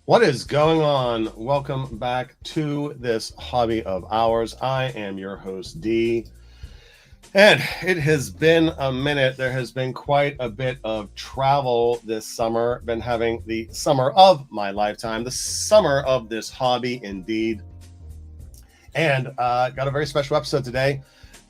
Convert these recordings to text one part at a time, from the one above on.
What is going on? Welcome back to this hobby of ours. I am your host, D. And it has been a minute. There has been quite a bit of travel this summer. Been having the summer of my lifetime, the summer of this hobby, indeed. And got a very special episode today.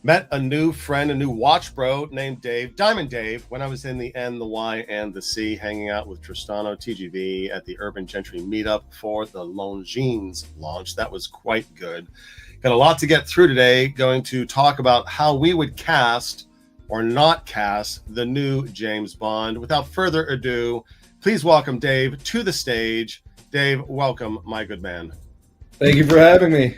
Met a new friend, a new watch bro named Dave, Diamond Dave, when I was in the N, the Y, and the C, hanging out with Tristano TGV at the Urban Gentry meetup for the Longines launch. That was quite good. Got a lot to get through today. Going to talk about how we would cast or not cast the new James Bond. Without further ado, please welcome Dave to the stage. Dave, welcome, my good man. Thank you for having me.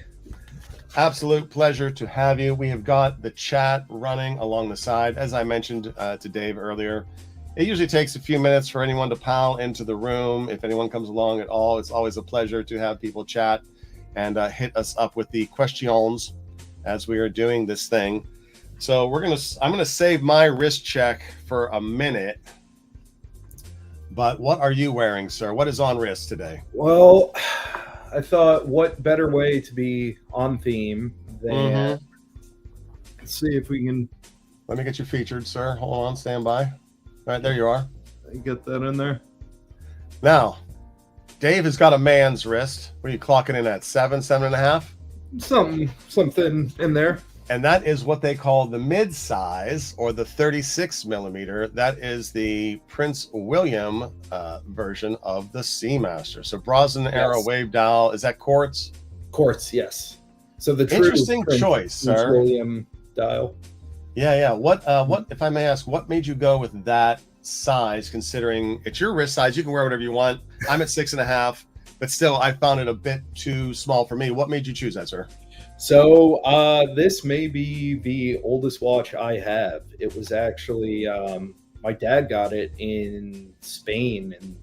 Absolute pleasure to have you. We have got the chat running along the side. As I mentioned to Dave earlier, it usually takes a few minutes for anyone to pile into the room. If anyone comes along at all, it's always a pleasure to have people chat and hit us up with the questions as we are doing this thing. So I'm gonna save my wrist check for a minute. But what are you wearing, sir? What is on wrist today? Well, I thought, what better way to be on theme than let's see if we can. Let me get you featured, sir. Hold on, stand by. All right, there you are. Get that in there. Now, Dave has got a man's wrist. What are you clocking in at? 7.5? Something in there. And that is what they call the mid-size, or the 36 millimeter. That is the Prince William version of the Seamaster. So Brosnan era wave dial. Is that quartz? Quartz, yes. So the interesting choice, sir. William dial. Yeah. What if I may ask, what made you go with that size, considering it's your wrist size? You can wear whatever you want. I'm at 6.5, but still I found it a bit too small for me. What made you choose that, sir? So this may be the oldest watch I have. It was actually my dad got it in Spain in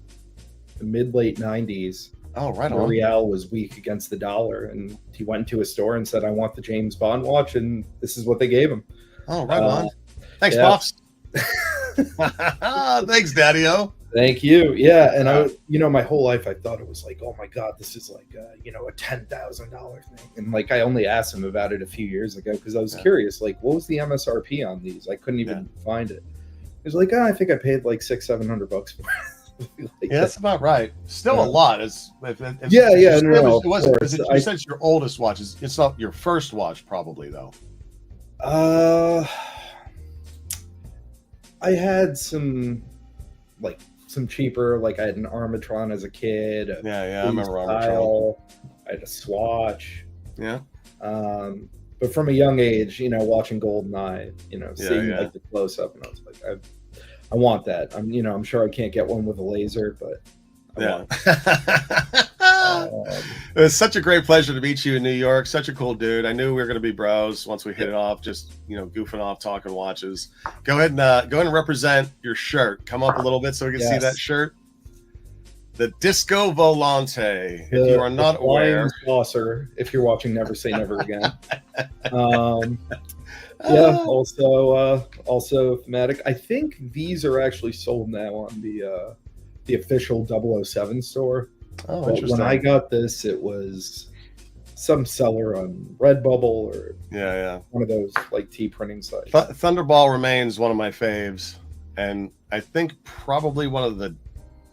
the mid-late 90s. Oh, right the on. Real was weak against the dollar, and he went to a store and said, I want the James Bond watch, and this is what they gave him. Oh, right on. Thanks, Pops. Thanks, Daddy-O. Thank you. Yeah, and I, my whole life I thought it was like, oh my God, this is like, a $10,000 thing. And like, I only asked him about it a few years ago because I was curious, like, what was the MSRP on these? I couldn't even find it. He was like, I think I paid like $600-700 for it. Like that's about right. Still a lot. You said it's your oldest watch. It's not your first watch, probably, though. I had some cheaper, like I had an Armatron as a kid. I remember Armatron. I had a Swatch. Yeah. But from a young age, watching GoldenEye, seeing like the close up, and I was like, I want that. I'm sure I can't get one with a laser, but it was such a great pleasure to meet you in New York. Such a cool dude. I knew we were going to be bros once we hit it off, just goofing off, talking watches. Go ahead and represent your shirt. Come up a little bit so we can see that shirt. The Disco Volante. If you are not aware, saucer. If you're watching Never Say Never Again. Also thematic. I think these are actually sold now on the official 007 store. Oh, but interesting. When I got this, it was some seller on Redbubble or one of those like tea printing sites. Thunderball remains one of my faves, and I think probably one of the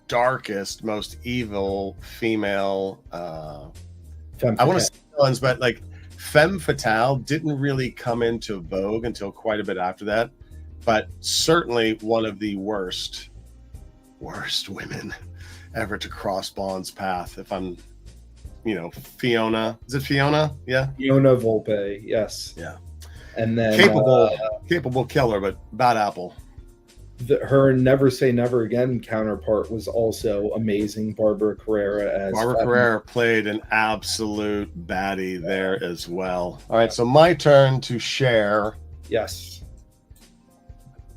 darkest, most evil female. I want to say villains, but like femme fatale didn't really come into vogue until quite a bit after that. But certainly one of the worst women ever to cross Bond's path. If I'm, Fiona. Is it Fiona? Yeah. Fiona Volpe. Yes. Yeah. And then capable killer, but bad apple. Her Never Say Never Again counterpart was also amazing. Barbara Carrera Carrera played an absolute baddie there as well. All right, so my turn to share. Yes.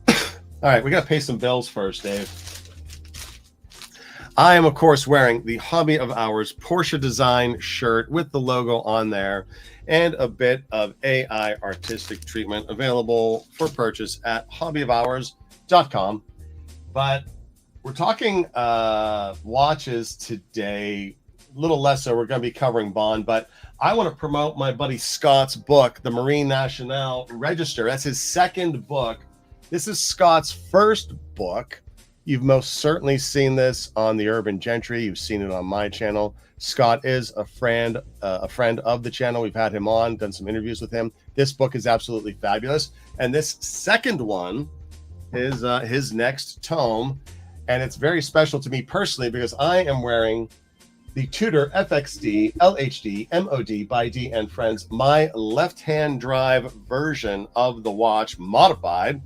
All right, we got to pay some bills first, Dave. I am, of course, wearing the Hobby of Ours Porsche design shirt with the logo on there and a bit of AI artistic treatment available for purchase at hobbyofours.com. But We're talking watches today, a little less so. We're going to be covering Bond, but I want to promote my buddy Scott's book, the Nationale Registre. That's his second book. This is Scott's first book. You've most certainly seen this on the Urban Gentry. You've seen it on my channel. Scott is a friend of the channel. We've had him on, done some interviews with him. This book is absolutely fabulous. And this second one is his next tome. And it's very special to me personally because I am wearing the Tudor FXD LHD MOD by D and Friends, my left-hand drive version of the watch, modified.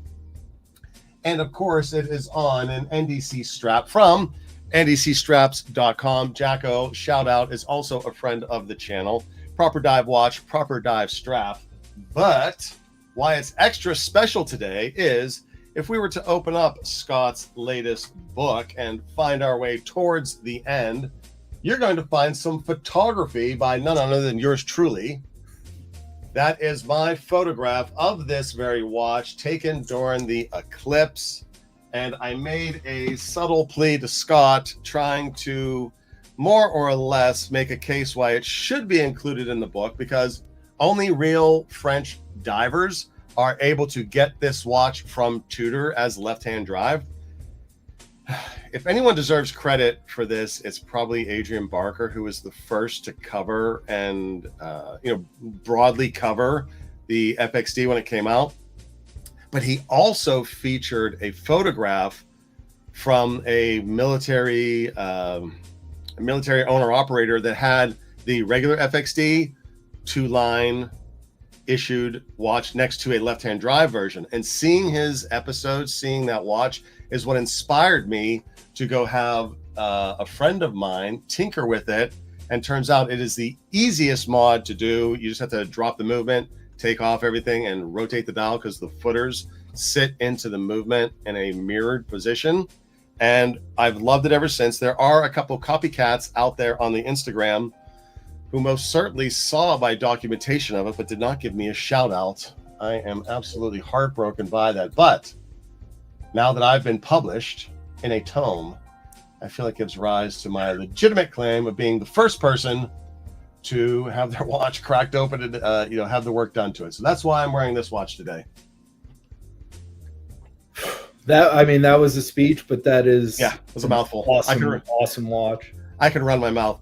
And of course, it is on an NDC strap from ndcstraps.com. Jacko, shout out, is also a friend of the channel. Proper dive watch, proper dive strap. But why it's extra special today is if we were to open up Scott's latest book and find our way towards the end, you're going to find some photography by none other than yours truly. That is my photograph of this very watch taken during the eclipse. And I made a subtle plea to Scott, trying to more or less make a case why it should be included in the book, because only real French divers are able to get this watch from Tudor as left-hand drive. If anyone deserves credit for this, it's probably Adrian Barker, who was the first to cover and broadly cover the FXD when it came out. But he also featured a photograph from a military owner operator that had the regular FXD 2-line issued watch next to a left-hand drive version. And seeing his episodes, seeing that watch, is what inspired me to go have a friend of mine tinker with it. And turns out it is the easiest mod to do. You just have to drop the movement, take off everything, and rotate the dial because the footers sit into the movement in a mirrored position. And I've loved it ever since. There are a couple copycats out there on the Instagram who most certainly saw my documentation of it, but did not give me a shout out. I am absolutely heartbroken by that. But now that I've been published in a tome, I feel it gives rise to my legitimate claim of being the first person to have their watch cracked open and have the work done to it. So that's why I'm wearing this watch today. That was a speech, but that is it was a mouthful. Awesome watch. I can run my mouth.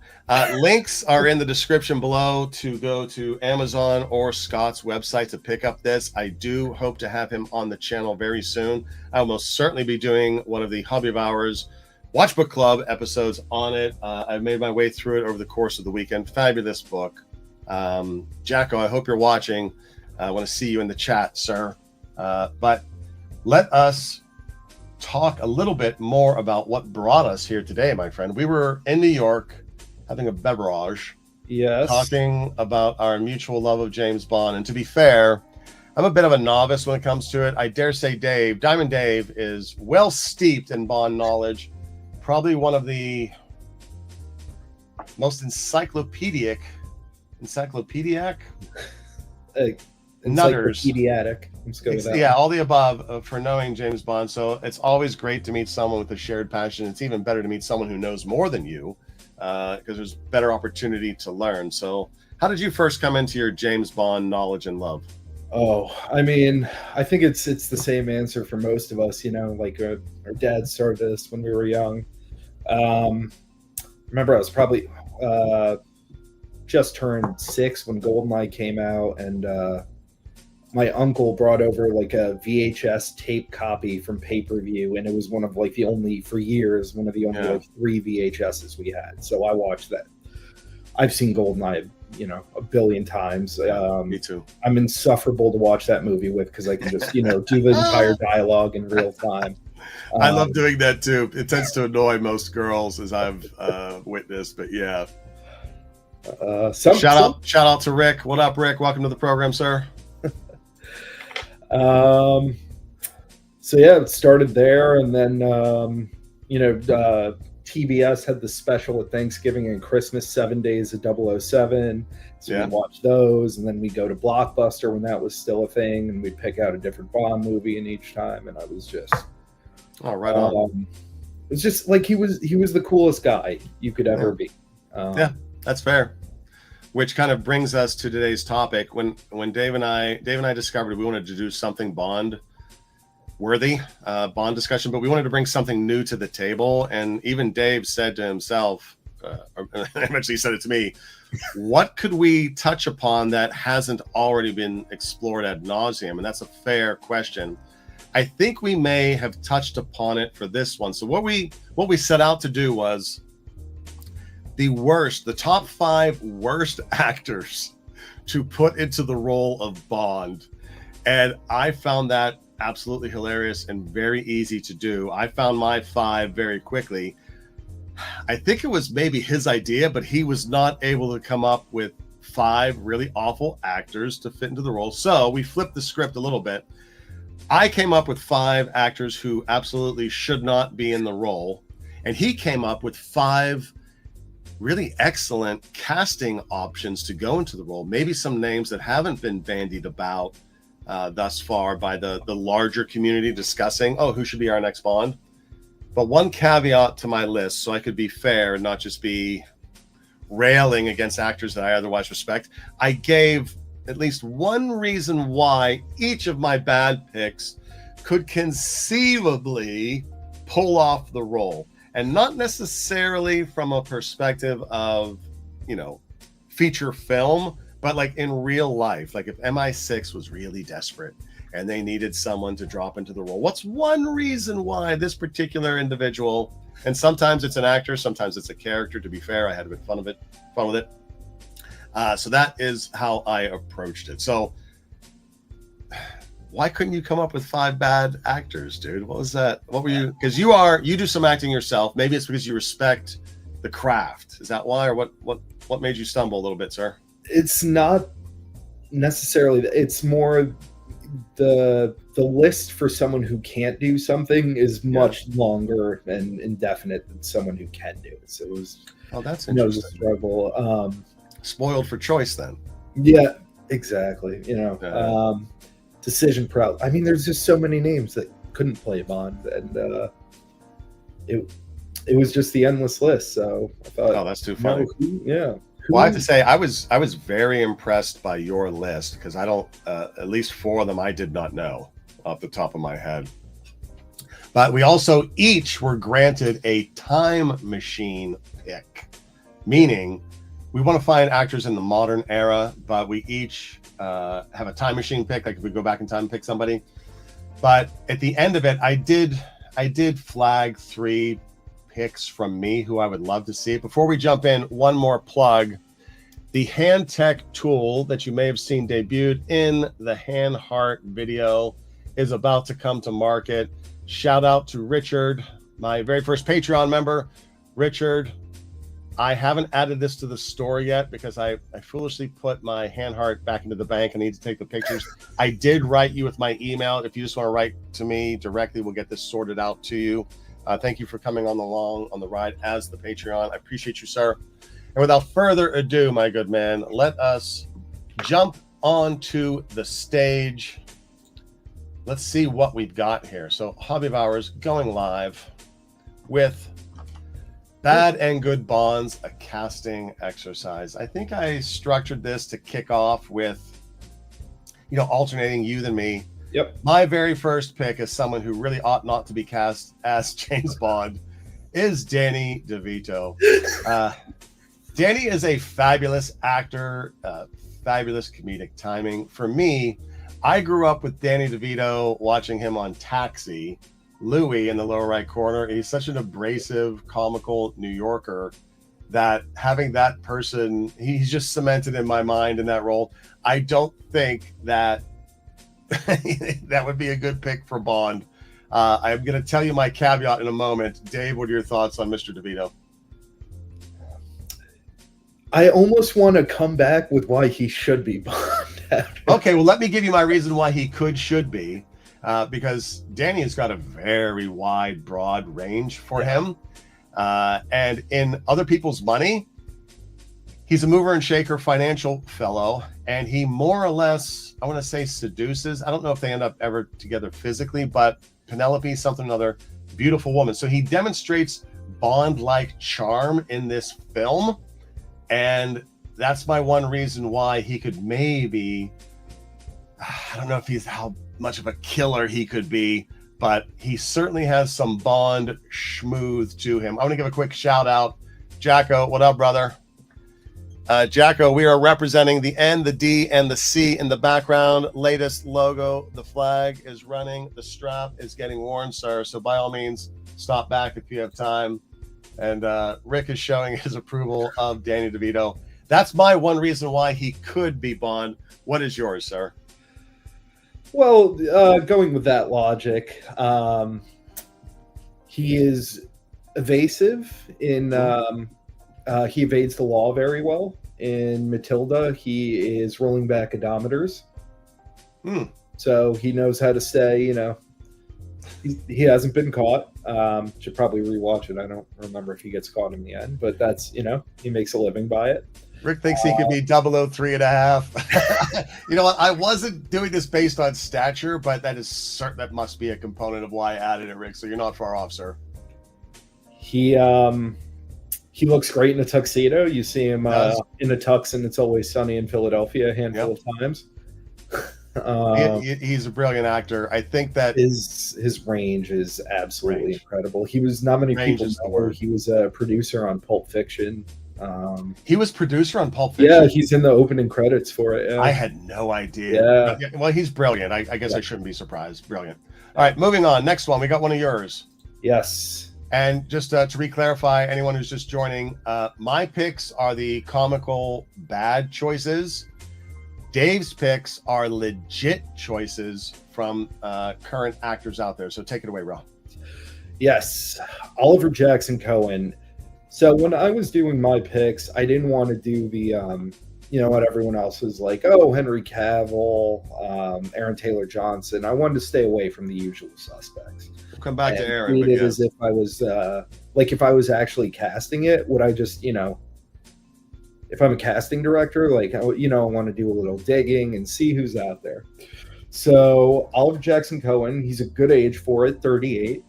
Links are in the description below to go to Amazon or Scott's website to pick up this. I do hope to have him on the channel very soon. I will most certainly be doing one of the Hobby of Hours Watch Book Club episodes on it. I've made my way through it over the course of the weekend. Fabulous book. Jacko, I hope you're watching. I want to see you in the chat, sir. But let us talk a little bit more about what brought us here today, my friend. We were in New York having a beverage, talking about our mutual love of James Bond. And to be fair, I'm a bit of a novice when it comes to it. I dare say Diamond Dave is well steeped in Bond knowledge, probably one of the most encyclopedic Encyclopediatic. Let's go with that. Yeah, all the above for knowing James Bond. So it's always great to meet someone with a shared passion. It's even better to meet someone who knows more than you, because there's better opportunity to learn. So how did you first come into your James Bond knowledge and love? Oh, I mean, I think it's the same answer for most of us. Like our dad started this when we were young. Remember, I was probably just turned 6 when GoldenEye came out, and my uncle brought over like a VHS tape copy from pay-per-view, and it was one of like the only 3 VHSs we had. So I watched that. I've seen GoldenEye, a billion times. Me too. I'm insufferable to watch that movie with because I can just, do the entire dialogue in real time. I love doing that too. It tends to annoy most girls, as I've witnessed, but yeah. Shout out to Rick. What up, Rick? Welcome to the program, sir. So yeah, it started there, and then TBS had the special at Thanksgiving and Christmas, 7 days of 007. So we watched those, and then we go to Blockbuster when that was still a thing, and we'd pick out a different Bond movie in each time, and I was just right on. It's just like he was the coolest guy you could ever be. Yeah, that's fair. Which kind of brings us to today's topic. When Dave and I discovered we wanted to do something Bond worthy, Bond discussion, but we wanted to bring something new to the table. And even Dave said to himself, eventually said it to me, what could we touch upon that hasn't already been explored ad nauseum? And that's a fair question. I think we may have touched upon it for this one. So what we set out to do was the top 5 worst actors to put into the role of Bond. And I found that absolutely hilarious and very easy to do. I found my 5 very quickly. I think it was maybe his idea, but he was not able to come up with 5 really awful actors to fit into the role. So we flipped the script a little bit. I came up with 5 actors who absolutely should not be in the role. And he came up with 5 really excellent casting options to go into the role. Maybe some names that haven't been bandied about thus far by the larger community discussing, who should be our next Bond. But one caveat to my list, so I could be fair and not just be railing against actors that I otherwise respect, I gave at least one reason why each of my bad picks could conceivably pull off the role. And not necessarily from a perspective of, feature film, but like in real life. Like if MI6 was really desperate and they needed someone to drop into the role, what's one reason why this particular individual, and sometimes it's an actor, sometimes it's a character, to be fair, I had a bit fun with it. So that is how I approached it. So why couldn't you come up with 5 bad actors, dude? What was that? What were you? Because you do some acting yourself. Maybe it's because you respect the craft. Is that why, or what made you stumble a little bit, sir? It's not necessarily. It's more the list for someone who can't do something is much longer and indefinite than someone who can do it. So it was. Oh, that's interesting. No struggle. Spoiled for choice, then. Yeah, exactly. Decision proud. I mean, there's just so many names that couldn't play Bond, and it was just the endless list. So I thought, that's too funny. Well, I have to say, I was very impressed by your list, because I don't, at least 4 of them I did not know off the top of my head. But we also each were granted a time machine pick, meaning we want to find actors in the modern era, but we each have a time machine pick, like if we go back in time and pick somebody. But at the end of it, I did flag 3 picks from me who I would love to see. Before we jump in, one more plug. The hand tech tool that you may have seen debuted in the Hand Heart video is about to come to market. Shout out to Richard, my very first Patreon member. Richard, I haven't added this to the store yet because I foolishly put my Hand Heart back into the bank. I need to take the pictures. I did write you with my email. If you just want to write to me directly, we'll get this sorted out to you. Thank you for coming on the ride as the Patreon. I appreciate you, sir. And without further ado, my good man, let us jump onto the stage. Let's see what we've got here. So Hobby of Hours going live with Bad and Good Bonds, a casting exercise. I think I structured this to kick off with, alternating you than me. Yep. My very first pick is someone who really ought not to be cast as James Bond is Danny DeVito. Danny is a fabulous actor, fabulous comedic timing. For me, I grew up with Danny DeVito, watching him on Taxi. Louis in the lower right corner. He's such an abrasive, comical New Yorker that having that person, he's just cemented in my mind in that role. I don't think that that would be a good pick for Bond. I'm going to tell you my caveat in a moment. Dave, what are your thoughts on Mr. DeVito? I almost want to come back with why he should be Bond. Okay, well, let me give you my reason why he should be. Because Danny has got a very wide, broad range for him. And in Other People's Money, he's a mover and shaker financial fellow. And he more or less, I want to say, seduces. I don't know if they end up ever together physically, but Penelope, something or other, beautiful woman. So he demonstrates Bond-like charm in this film, and that's my one reason why he could maybe, I don't know if he's how much of a killer he could be, but he certainly has some Bond schmooze to him. I want to give a quick shout out. Jacko, what up, brother? Jacko, we are representing the N, the D, and the C in the background. Latest logo. The flag is running. The strap is getting worn, sir. So by all means, stop back if you have time. And Rick is showing his approval of Danny DeVito. That's my one reason why he could be Bond. What is yours, sir? Well, going with that logic, he is evasive in... he evades the law very well. In Matilda, he is rolling back odometers. So he knows how to stay, you know, he hasn't been caught. Should probably rewatch it. I don't remember if he gets caught in the end, but that's, you know, he makes a living by it. Rick thinks he could be 003.5. You know what? I wasn't doing this based on stature, but that is certain. That must be a component of why I added it, Rick. So you're not far off, sir. He looks great in a tuxedo. You see him in a tux, and It's Always Sunny in Philadelphia a handful of times. He's a brilliant actor. I think that his range is absolutely incredible. He was not many people know. He was a producer on Pulp Fiction. He was producer on Pulp Fiction. Yeah, he's in the opening credits for it. Yeah. I had no idea. Yeah. Well, he's brilliant. I guess I shouldn't be surprised. Brilliant. All right, moving on. Next one. We got one of yours. Yes. And just to re-clarify, anyone who's just joining, my picks are the comical bad choices. Dave's picks are legit choices from current actors out there. So take it away, Rob. Yes. Oliver Jackson Cohen. So when I was doing my picks, I didn't want to do the, you know, what everyone else was like, oh, Henry Cavill, Aaron Taylor Johnson. I wanted to stay away from the usual suspects. We'll come back to Aaron. Treat it as if I was, like, if I was actually casting it, would I just, you know, if I'm a casting director, like, you know, I want to do a little digging and see who's out there. So Oliver Jackson Cohen, he's a good age for it, 38.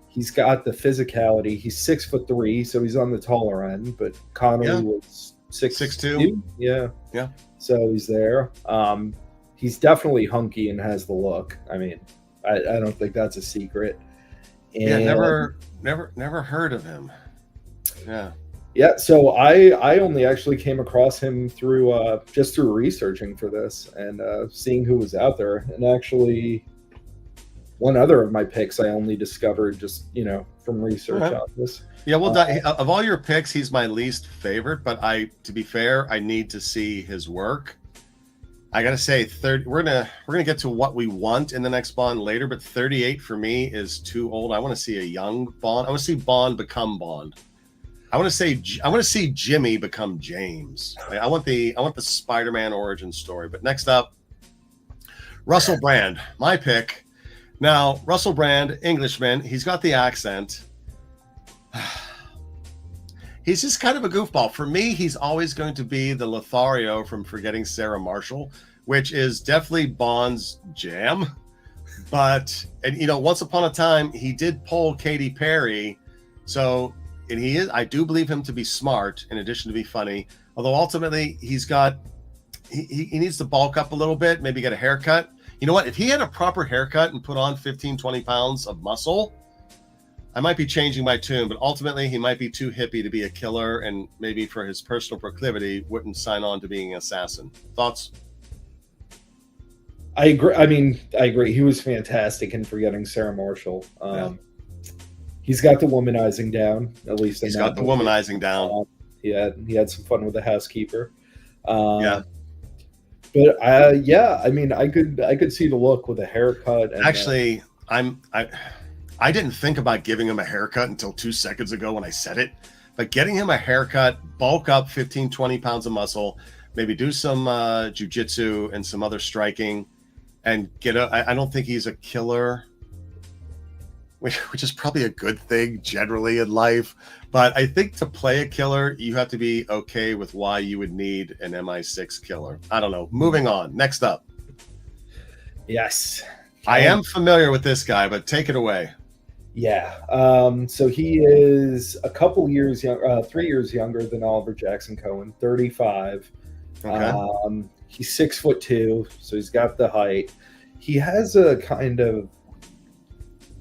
He's got the physicality. He's 6'3", so he's on the taller end. But Connolly was 6'2". Yeah. So he's there. He's definitely hunky and has the look. I mean, I don't think that's a secret. And never heard of him. Yeah. So I only actually came across him through just through researching for this and seeing who was out there. And actually, one other of my picks I only discovered just, you know, from research on this. Yeah, well, of all your picks, he's my least favorite. But to be fair, I need to see his work. I gotta say, we're gonna get to what we want in the next Bond later, but 38 for me is too old. I want to see a young Bond. I want to see Bond become Bond. I want to see Jimmy become James. I want the Spider-Man origin story. But next up, Russell Brand, my pick. Now, Russell Brand, Englishman, he's got the accent. He's just kind of a goofball. For me, he's always going to be the Lothario from Forgetting Sarah Marshall, which is definitely Bond's jam. But, and you know, once upon a time, he did pull Katy Perry. So, and I do believe him to be smart in addition to be funny. Although ultimately, he needs to bulk up a little bit, maybe get a haircut. You know what? If he had a proper haircut and put on 15, 20 pounds of muscle, I might be changing my tune, but ultimately he might be too hippie to be a killer, and maybe for his personal proclivity wouldn't sign on to being an assassin. Thoughts? I agree. I mean, I agree. He was fantastic in Forgetting Sarah Marshall. He's got the womanizing down, at least. He's got the womanizing down. He had some fun with the housekeeper. But I mean, I could see the look with a haircut. And, actually, I didn't think about giving him a haircut until 2 seconds ago when I said it. But getting him a haircut, bulk up 15, 20 pounds of muscle, maybe do some jujitsu and some other striking, and I don't think he's a killer, which is probably a good thing generally in life. But I think to play a killer, you have to be okay with why you would need an MI6 killer. I don't know. Moving on. Next up. Yes. I am familiar with this guy, but take it away. Yeah. So he is a couple years young, 3 years younger than Oliver Jackson Cohen, 35. Okay. He's 6'2", so he's got the height. He has a kind of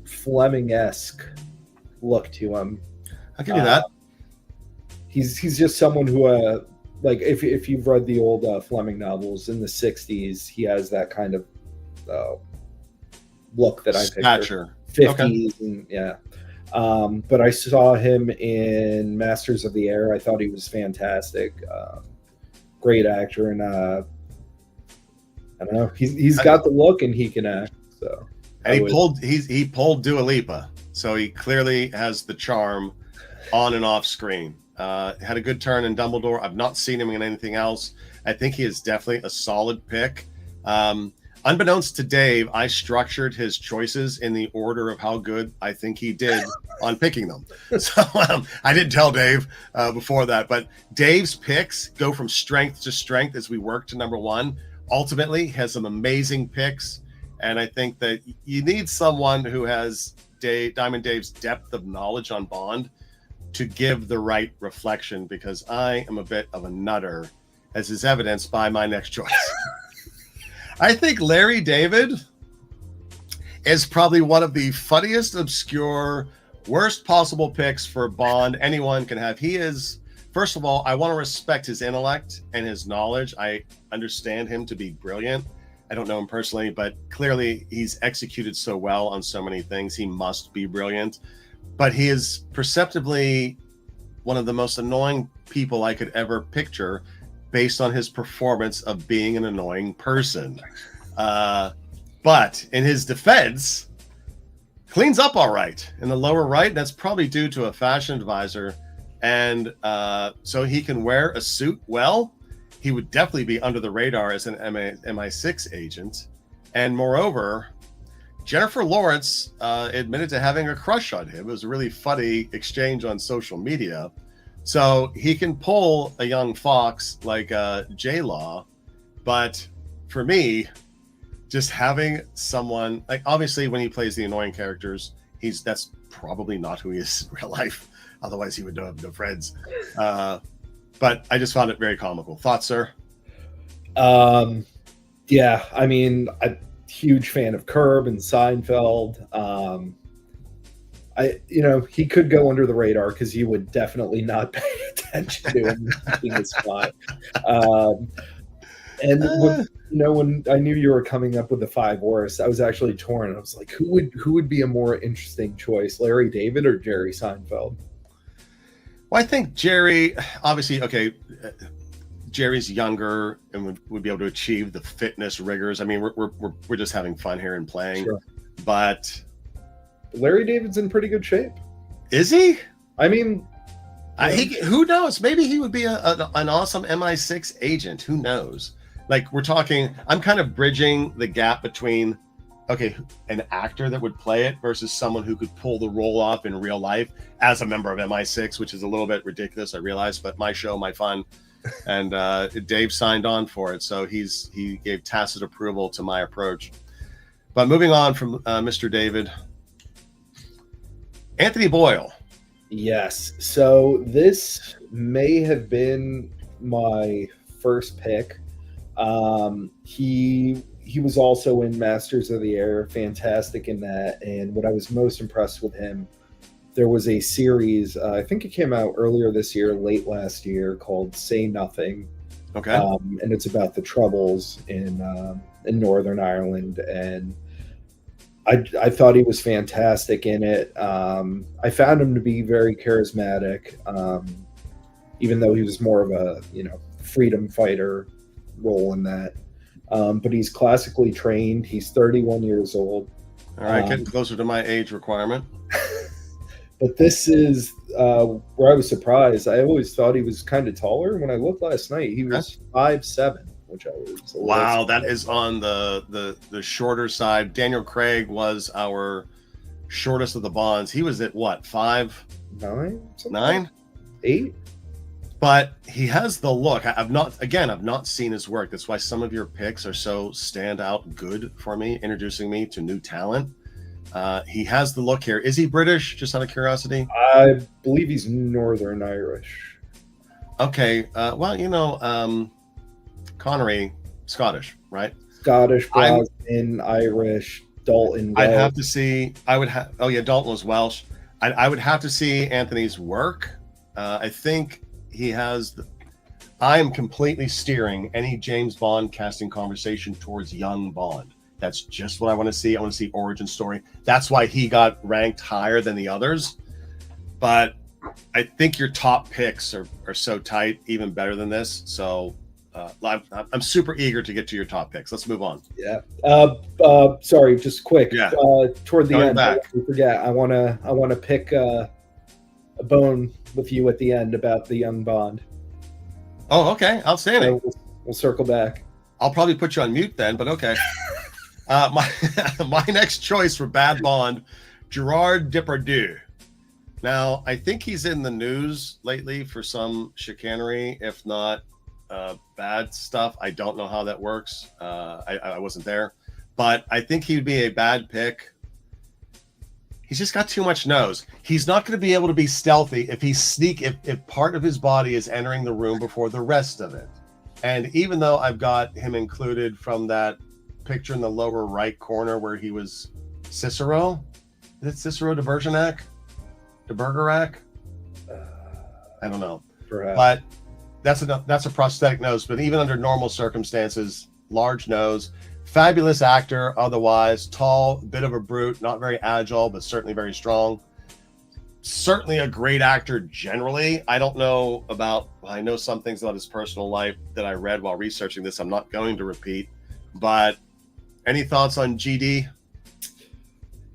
Fleming-esque look to him. I'll give you that. He's just someone who, like, if you've read the old Fleming novels in the 60s, he has that kind of look that I picture. 50s, okay. And yeah. But I saw him in Masters of the Air. I thought he was fantastic. Great actor, and I don't know. He's got the look, and he can act. So, and he pulled Dua Lipa, so he clearly has the charm on and off screen. Had a good turn in Dumbledore. I've not seen him in anything else. I think he is definitely a solid pick. Unbeknownst to Dave, I structured his choices in the order of how good I think he did on picking them. So I didn't tell Dave before that, but Dave's picks go from strength to strength as we work to number one. Ultimately, has some amazing picks, and I think that you need someone who has Diamond Dave's depth of knowledge on Bond to give the right reflection, because I am a bit of a nutter, as is evidenced by my next choice. I think Larry David is probably one of the funniest, obscure, worst possible picks for Bond anyone can have. He is, first of all, I want to respect his intellect and his knowledge. I understand him to be brilliant. I don't know him personally, but clearly he's executed so well on so many things. He must be brilliant. But he is perceptibly one of the most annoying people I could ever picture, based on his performance of being an annoying person. But in his defense, cleans up all right in the lower right. That's probably due to a fashion advisor. And so he can wear a suit well. He would definitely be under the radar as an MI6 agent. And moreover, Jennifer Lawrence admitted to having a crush on him. It was a really funny exchange on social media. So he can pull a young fox like J-Law, but for me, just having someone, like, obviously when he plays the annoying characters, that's probably not who he is in real life. Otherwise, he would have no friends. But I just found it very comical. Thoughts, sir? Yeah, I mean, I'm a huge fan of Curb and Seinfeld. He could go under the radar because you would definitely not pay attention to him in the spot. When I knew you were coming up with the five worst, I was actually torn. I was like, who would be a more interesting choice, Larry David or Jerry Seinfeld? Well, I think Jerry, obviously, okay, Jerry's younger and would be able to achieve the fitness rigors. I mean, we're just having fun here and playing, sure. But Larry David's in pretty good shape. Is he? I mean, who knows? Maybe he would be an awesome MI6 agent. Who knows? Like, we're talking, I'm kind of bridging the gap between, okay, an actor that would play it versus someone who could pull the role off in real life as a member of MI6, which is a little bit ridiculous, I realize, but my show, my fun. And Dave signed on for it. So he gave tacit approval to my approach. But moving on from Mr. David, Anthony Boyle. Yes. So this may have been my first pick. He was also in Masters of the Air, fantastic in that. And what I was most impressed with him, there was a series, I think it came out earlier this year, late last year, called Say Nothing. Okay. And it's about the Troubles in Northern Ireland. And I thought he was fantastic in it. I found him to be very charismatic, even though he was more of a freedom fighter role in that. But he's classically trained. He's 31 years old. All right, getting closer to my age requirement. But this is where I was surprised. I always thought he was kind of taller. When I looked last night, he was 5'7", which I was. Wow, that is on the shorter side. Daniel Craig was our shortest of the Bonds. He was at what, 5'9"? 8? But he has the look. I've not seen his work. That's why some of your picks are so stand out good for me, introducing me to new talent. He has the look here. Is he British? Just out of curiosity. I believe he's Northern Irish. Okay. Connery, Scottish, right? Scottish, Brosnan, Irish, Dalton. I'd have to see. Oh yeah, Dalton was Welsh. I would have to see Anthony's work. I think he has. I am completely steering any James Bond casting conversation towards young Bond. That's just what I want to see. I want to see origin story. That's why he got ranked higher than the others. But I think your top picks are so tight, even better than this. So I'm super eager to get to your top picks. Let's move on. Yeah. Sorry, just quick. Yeah. Toward the Going end, back. I forget. I wanna pick a bone with you at the end about the young Bond. Oh, okay. Outstanding. So we'll circle back. I'll probably put you on mute then, but okay. My next choice for bad Bond, Gerard Depardieu. Now, I think he's in the news lately for some chicanery, if not bad stuff. I don't know how that works. I wasn't there, but I think he'd be a bad pick. He's just got too much nose. He's not going to be able to be stealthy if part of his body is entering the room before the rest of it. And even though I've got him included from that picture in the lower right corner where he was Cicero, is it Cicero de Bergerac? I don't know. Perhaps. But that's a prosthetic nose. But even under normal circumstances, large nose, fabulous actor. Otherwise, tall, bit of a brute, not very agile, but certainly very strong. Certainly a great actor generally. I know some things about his personal life that I read while researching this. I'm not going to repeat. But any thoughts on GD?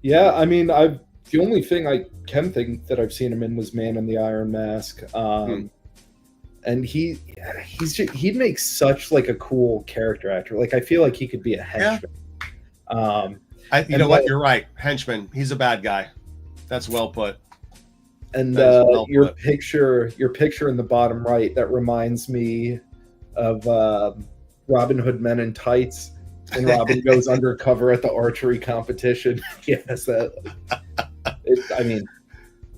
Yeah, I mean, the only thing I can think that I've seen him in was Man in the Iron Mask. And he'd make such like a cool character actor. Like I feel like he could be a henchman. Yeah. You know what? You're right. Henchman. He's a bad guy. That's well put. And your picture in the bottom right, that reminds me of Robin Hood Men in Tights. And Robin goes undercover at the archery competition. Yes, I mean,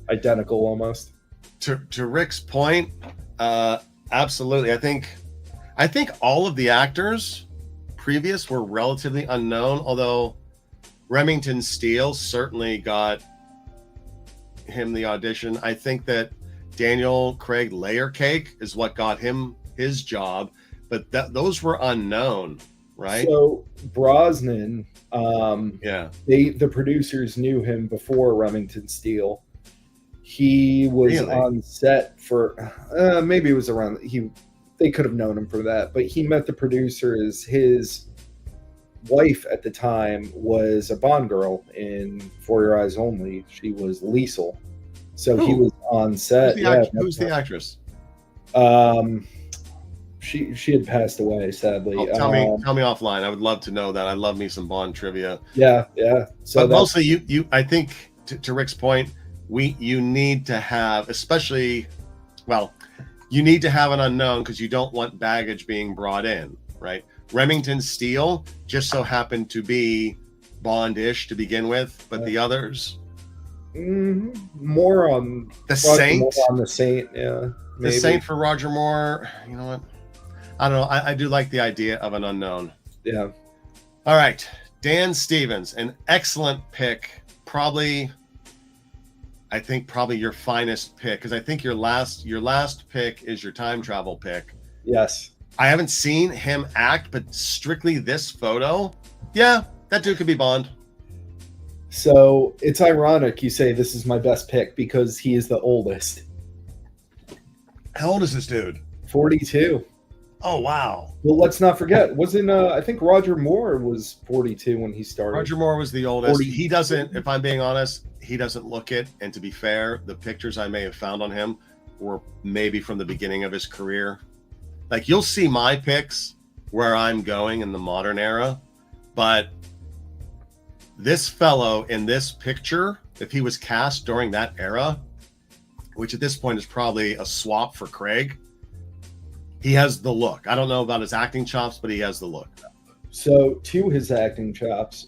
identical almost. To Rick's point, absolutely. I think all of the actors previous were relatively unknown, although Remington Steele certainly got him the audition. I think that Daniel Craig Layercake is what got him his job, but those were unknown, right? So Brosnan, the producers knew him before Remington Steele. He was on set for maybe it was around they could have known him for that, but he met the producers. His wife at the time was a Bond girl in For Your Eyes Only. She was Liesel, so he was on set. Who's the actress? She had passed away, sadly. Tell me offline. I would love to know that. I love me some Bond trivia. Yeah. So but mostly, you. I think to Rick's point, you need to have, you need to have an unknown because you don't want baggage being brought in, right? Remington Steele just so happened to be Bond-ish to begin with, but the others more on the Saint. More on the Saint, yeah. The Saint for Roger Moore. You know what? I don't know. I do like the idea of an unknown. Yeah. All right, Dan Stevens, an excellent pick. Probably your finest pick, because I think your last pick is your time travel pick. Yes. I haven't seen him act, but strictly this photo, yeah, that dude could be Bond. So it's ironic you say this is my best pick because he is the oldest. How old is this dude? 42. Oh, wow. Well, let's not forget, I think Roger Moore was 42 when he started. Roger Moore was the oldest. He doesn't, if I'm being honest, he doesn't look it. And to be fair, the pictures I may have found on him were maybe from the beginning of his career. Like, you'll see my picks where I'm going in the modern era, but this fellow in this picture, if he was cast during that era, which at this point is probably a swap for Craig, He has the look. I don't know about his acting chops, but he has the look. So to his acting chops,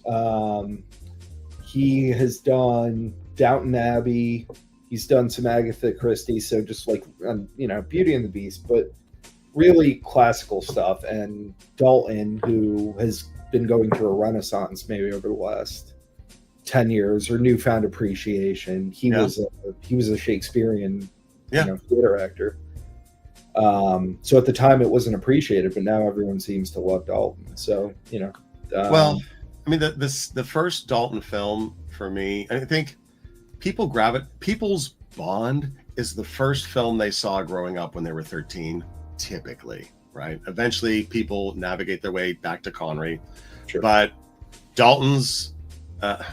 he has done Downton Abbey. He's done some Agatha Christie. So just like, Beauty and the Beast, but really classical stuff. And Dalton, who has been going through a renaissance maybe over the last 10 years or newfound appreciation. He was a Shakespearean theater actor. So at the time it wasn't appreciated, but now everyone seems to love Dalton. So, well, I mean, the first Dalton film for me, I think people's Bond is the first film they saw growing up when they were 13, typically, right? Eventually people navigate their way back to Connery, sure. But Dalton's, The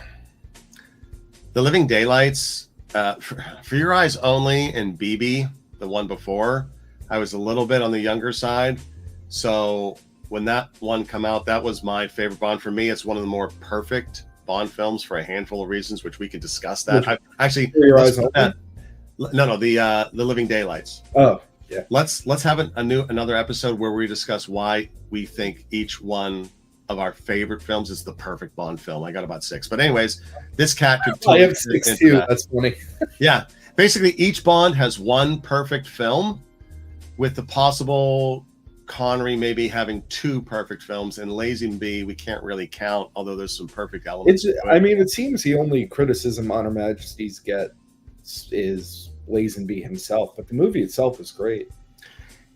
Living Daylights, For Your Eyes Only, and BB, the one before, I was a little bit on the younger side. So when that one come out, that was my favorite Bond. For me, it's one of the more perfect Bond films for a handful of reasons, which we can discuss that. The Living Daylights. Oh, yeah. Let's have another episode where we discuss why we think each one of our favorite films is the perfect Bond film. I got about 6, but anyways, this cat could. I have 6 too. That's funny. Yeah, basically each Bond has one perfect film, with the possible Connery maybe having 2 perfect films, and Lazenby we can't really count, although there's some perfect elements. It seems the only criticism on Her Majesty's gets is Lazenby himself, but the movie itself is great.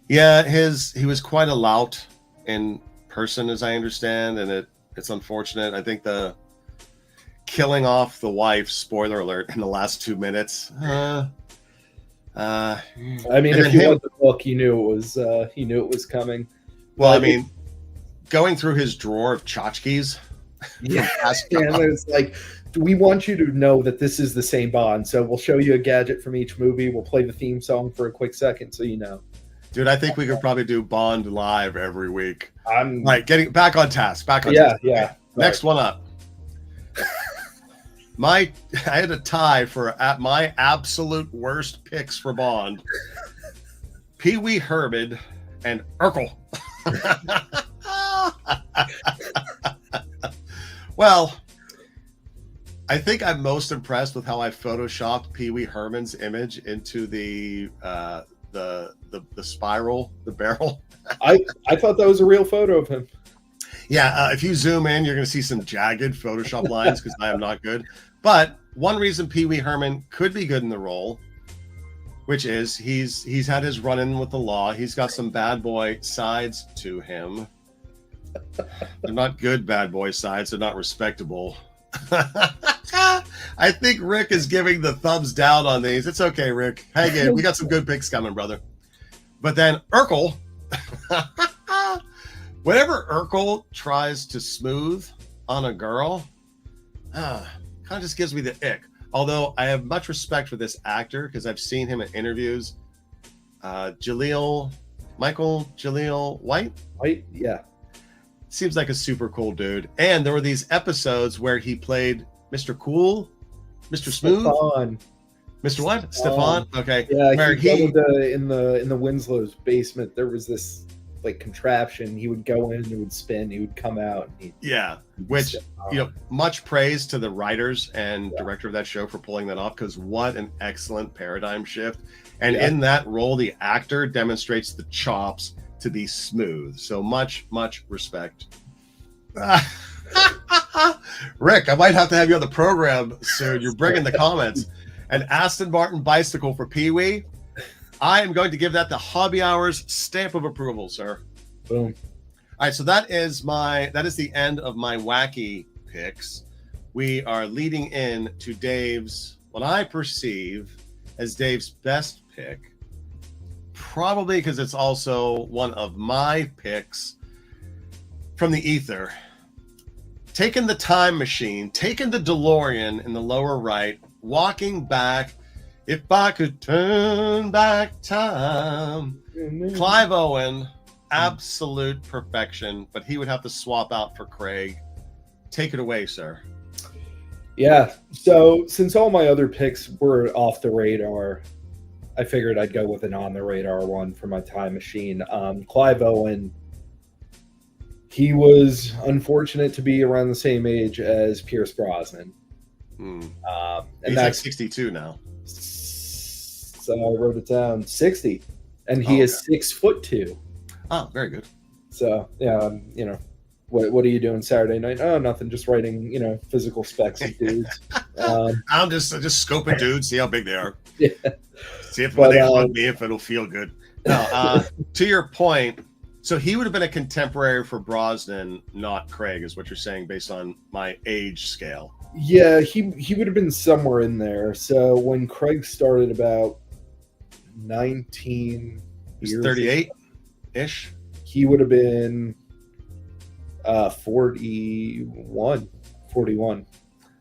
Yeah, he was quite a lout in person, as I understand, and it's unfortunate. I think the killing off the wife, spoiler alert, in the last 2 minutes. If you read the book, you knew it was coming. Well, going through his drawer of tchotchkes. Yeah, and it's like, we want you to know that this is the same Bond, so we'll show you a gadget from each movie. We'll play the theme song for a quick second, so you know. Dude, I think we could probably do Bond live every week. I'm getting back on task. Task. Yeah. Next one up. I had a tie for my absolute worst picks for Bond. Pee Wee Herman and Urkel. Well, I think I'm most impressed with how I photoshopped Pee Wee Herman's image into the spiral, the barrel. I thought that was a real photo of him. Yeah, if you zoom in, you're going to see some jagged Photoshop lines because I am not good. But one reason Pee Wee Herman could be good in the role, which is he's had his run-in with the law. He's got some bad boy sides to him. They're not good bad boy sides. They're not respectable. I think Rick is giving the thumbs down on these. It's okay, Rick. Hang in. We got some good picks coming, brother. But then Urkel, whenever Urkel tries to smooth on a girl, kind of just gives me the ick. Although I have much respect for this actor because I've seen him in interviews. Michael Jaleel White? White, yeah. Seems like a super cool dude. And there were these episodes where he played Mr. Cool, Mr. Smooth. Stefan. Mr. What? Stefan? Okay. Yeah, where in the Winslow's basement, there was this like contraption. He would go in and it would spin, he would come out. Which, much praise to the writers and director of that show for pulling that off, because what an excellent paradigm shift. And in that role, the actor demonstrates the chops to be smooth. So much respect. Rick, I might have to have you on the program soon. You're bringing the comments. An Aston Martin bicycle for Pee Wee. I am going to give that the Hobby Hours stamp of approval, sir. Boom. All right, so that is the end of my wacky picks. We are leading in to Dave's, what I perceive as Dave's best pick, probably because it's also one of my picks from the ether. Taking the time machine, taking the DeLorean in the lower right, walking back. If I could turn back time. Clive Owen, absolute perfection, but he would have to swap out for Craig. Take it away, sir. Yeah, so since all my other picks were off the radar, I figured I'd go with an on the radar one for my time machine. Clive Owen. He was unfortunate to be around the same age as Pierce Brosnan. And he's that's like 62 now. So I wrote it down, 60, and he is 6'2". Oh, very good. So yeah, what are you doing Saturday night? Oh, nothing, just writing, physical specs of dudes. I'm just scoping dudes, see how big they are. Yeah. See if when they hug me, if it'll feel good. No, to your point, so he would have been a contemporary for Brosnan, not Craig, is what you're saying, based on my age scale. Yeah, he would have been somewhere in there. So when Craig started about 19 years 38-ish. He would have been 41.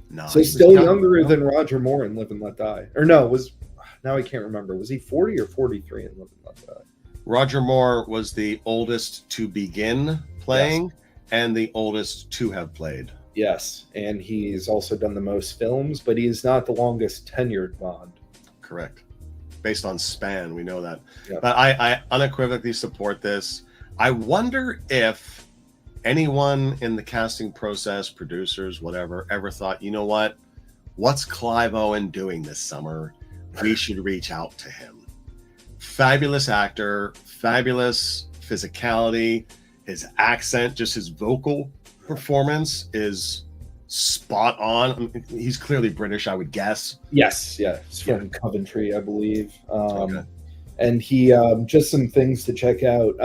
No, so still younger than Roger Moore in Live and Let Die. Or no, now I can't remember. Was he 40 or 43 in Live and Let Die? Roger Moore was the oldest to begin playing and the oldest to have played. Yes, and he's also done the most films, but he is not the longest tenured Bond. Correct. Based on span, we know that. Yep. But I unequivocally support this. I wonder if anyone in the casting process, producers, whatever, ever thought, you know what? What's Clive Owen doing this summer? We should reach out to him. Fabulous actor, fabulous physicality, his accent, just his vocal performance is spot on. I mean, he's clearly British, I would guess. Yes, yeah. He's from Coventry, I believe. And he, just some things to check out.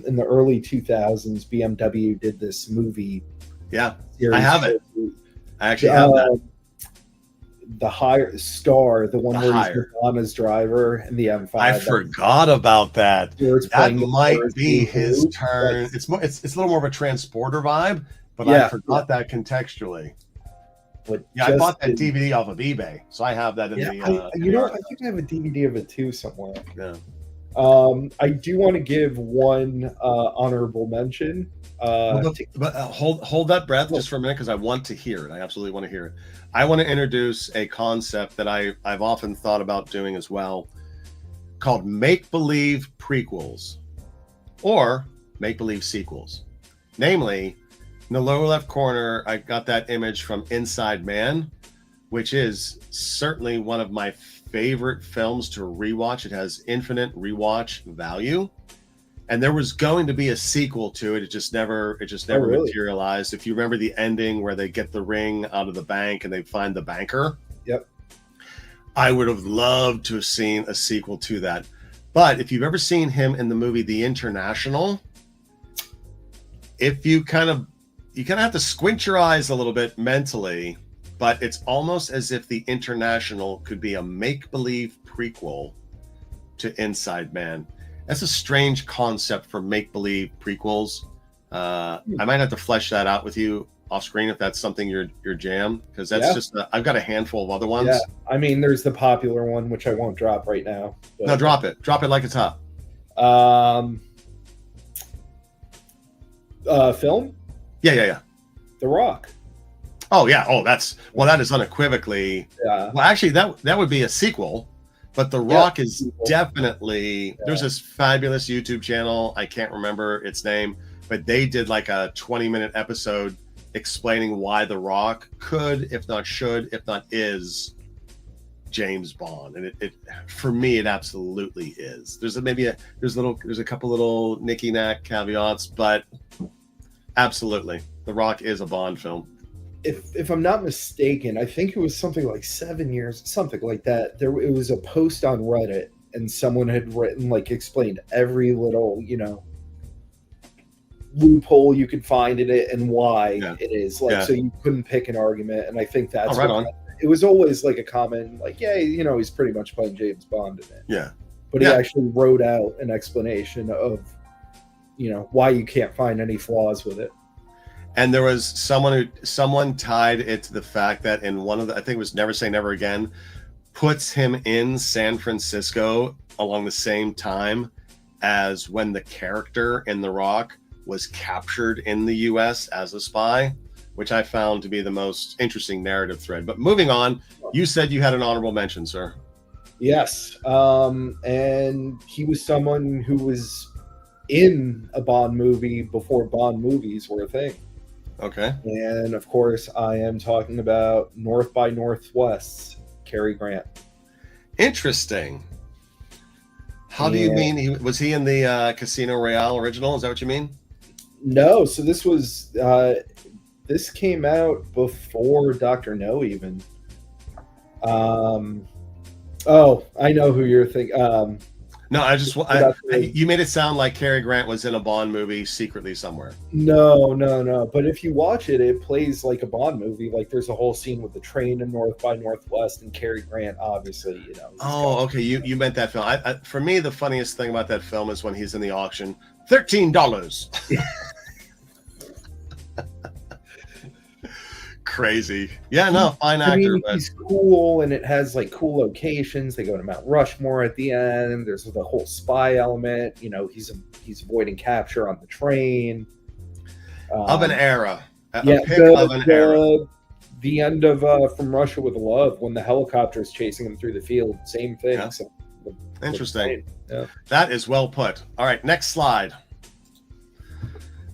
In the early 2000s, BMW did this movie. Yeah, I have it. I actually have that. The Hire Star, the one where he's Madonna's driver in the M5. I forgot about that. That might be his turn. It's a little more of a transporter vibe, but I forgot that contextually. But I bought that DVD off of eBay, so I have that in the. I think I have a DVD of it too somewhere. Yeah. I do want to give one honorable mention. But hold that breath just for a minute, because I want to hear it. I absolutely want to hear it. I want to introduce a concept that I've often thought about doing as well, called make-believe prequels or make-believe sequels. Namely, in the lower left corner, I got that image from Inside Man, which is certainly one of my favorite films to rewatch. It has infinite rewatch value. And there was going to be a sequel to it. It just never materialized. If you remember the ending where they get the ring out of the bank and they find the banker. Yep. I would have loved to have seen a sequel to that. But if you've ever seen him in the movie The International, if you kind of have to squint your eyes a little bit mentally, but it's almost as if The International could be a make-believe prequel to Inside Man. That's a strange concept for make-believe prequels. I might have to flesh that out with you off screen if that's something your jam, because that's just I've got a handful of other ones. Yeah, I mean, there's the popular one, which I won't drop right now. But... No, drop it like it's hot. Film? Yeah. The Rock. Oh yeah. Oh, that is unequivocally. Yeah. Well, actually, that would be a sequel. But The Rock is definitely, there's this fabulous YouTube channel, I can't remember its name, but they did like a 20-minute episode explaining why The Rock could, if not should, if not is James Bond. And it for me, it absolutely is. There's a couple little knicky-knack caveats, but absolutely, The Rock is a Bond film. If I'm not mistaken, I think it was something like 7 years, something like that. It was a post on Reddit, and someone had written, explained every little, loophole you could find in it and why it is. So you couldn't pick an argument. And I think that's it was always a comment, he's pretty much playing James Bond in it. Yeah. But he actually wrote out an explanation of, why you can't find any flaws with it. And there was someone tied it to the fact that in one of the, I think it was Never Say Never Again, puts him in San Francisco along the same time as when the character in The Rock was captured in the US as a spy, which I found to be the most interesting narrative thread. But moving on, you said you had an honorable mention, sir. Yes. And he was someone who was in a Bond movie before Bond movies were a thing. Okay. And of course, I am talking about North by Northwest's Cary Grant. Interesting. How do you And mean? Was he in the Casino Royale original? Is that what you mean? no, so this came out before Dr. No even. Oh, I know who you're thinking. No, you made it sound like Cary Grant was in a Bond movie secretly somewhere. No. But if you watch it, it plays like a Bond movie. Like there's a whole scene with the train in North by Northwest, and Cary Grant, obviously, you know. Oh, okay. You meant that film. For me, the funniest thing about that film is when he's in the auction. $13. Crazy. Yeah, no, fine actor. I mean, he's cool, and it has like cool locations. They go to Mount Rushmore at the end. There's the whole spy element. You know, he's avoiding capture on the train. Of an era. The end of From Russia with Love, when the helicopter is chasing him through the field. Same thing. Yeah. So, interesting. Yeah. That is well put. All right, next slide.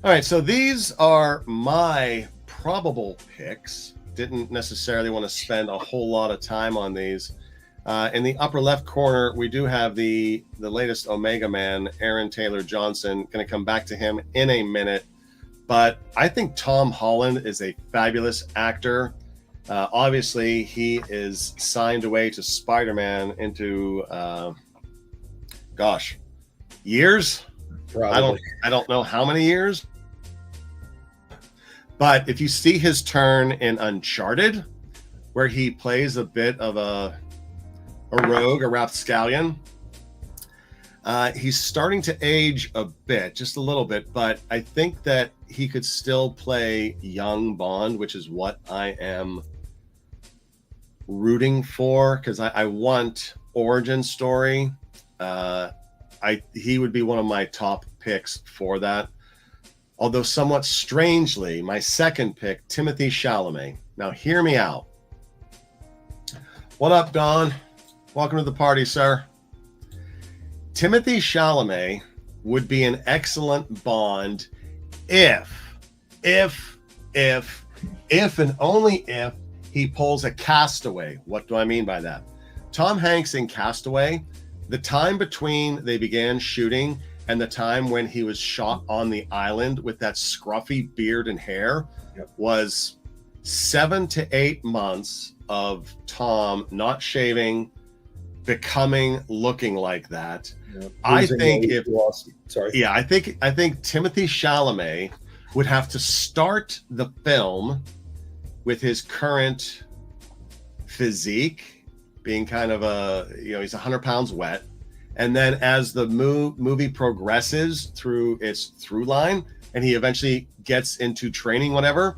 All right, so these are my probable picks. Didn't necessarily want to spend a whole lot of time on these. In the upper left corner, we do have the latest Omega Man, Aaron Taylor Johnson. Going to come back to him in a minute. But I think Tom Holland is a fabulous actor. Obviously, he is signed away to Spider-Man into, years? Probably. I don't know how many years. But if you see his turn in Uncharted, where he plays a bit of a rogue, a rapscallion, he's starting to age a bit, just a little bit, but I think that he could still play young Bond, which is what I am rooting for, because I want origin story. He would be one of my top picks for that. Although somewhat strangely, my second pick, Timothée Chalamet. Now, hear me out. What up, Don? Welcome to the party, sir. Timothée Chalamet would be an excellent Bond if and only if he pulls a Castaway. What do I mean by that? Tom Hanks in Castaway, the time between they began shooting and the time when he was shot on the island with that scruffy beard and hair was 7 to 8 months of Tom not shaving, looking like that. I think I think Timothée Chalamet would have to start the film with his current physique being kind of he's 100 pounds wet. And then as the movie progresses through its through line and he eventually gets into training, whatever,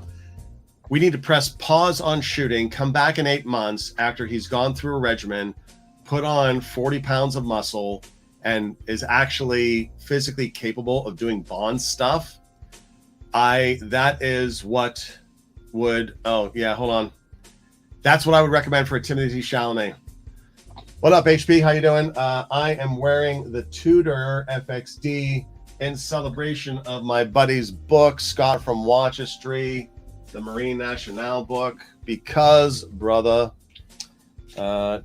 we need to press pause on shooting, come back in 8 months after he's gone through a regimen, put on 40 pounds of muscle, and is actually physically capable of doing Bond stuff. That is what would, hold on. That's what I would recommend for a Timothée Chalamet. What up, HP? How you doing? I am wearing the Tudor FXD in celebration of my buddy's book, Scott from Watchestry, the Marine Nationale book, because, brother, in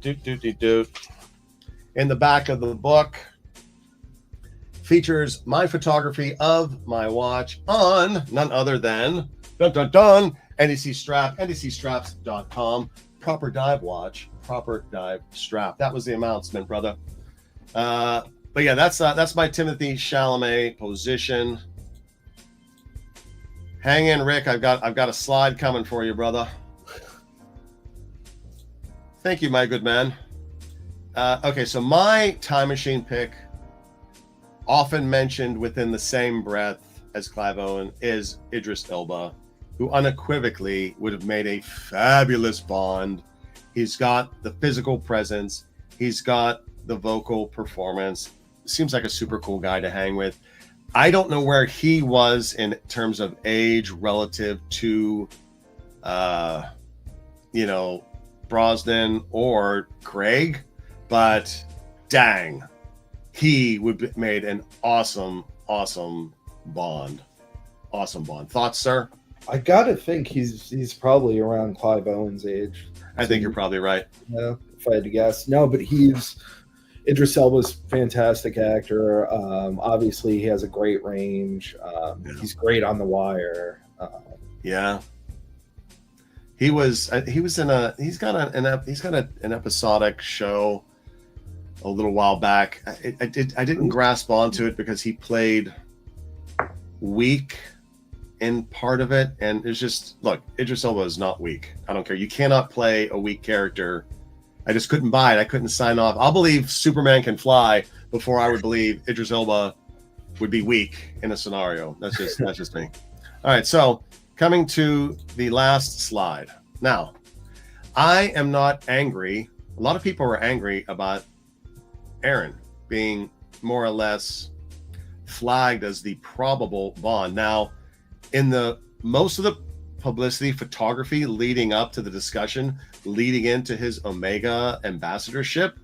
the back of the book features my photography of my watch on none other than NDC Strap, ndcstraps.com. Proper dive watch, proper dive strap. That was the announcement, brother. But yeah, that's my Timothée Chalamet position. Hang in, Rick. I've got a slide coming for you, brother. Thank you, my good man. Okay, so my time machine pick, often mentioned within the same breath as Clive Owen, is Idris Elba, who unequivocally would have made a fabulous Bond. He's got the physical presence. He's got the vocal performance. Seems like a super cool guy to hang with. I don't know where he was in terms of age relative to, Brosnan or Craig. but dang, he would be made an awesome Bond. Awesome Bond. Thoughts, sir? I gotta think he's probably around Clive Owen's age. I think you're probably right. Yeah, if I had to guess. No, but Idris Elba's fantastic actor. Obviously, he has a great range. He's great on The Wire. Yeah, he was in he's got an episodic show a little while back. I didn't grasp onto it because he played weak in part of it, and it's just, look, Idris Elba is not weak. I don't care. You cannot play a weak character. I just couldn't buy it. I couldn't sign off. I'll believe Superman can fly before I would believe Idris Elba would be weak in a scenario. That's just me. All right, so coming to the last slide. Now, I am not angry. A lot of people were angry about Aaron being more or less flagged as the probable Bond. Now, in the most of the publicity photography leading up to the discussion, leading into his Omega ambassadorship,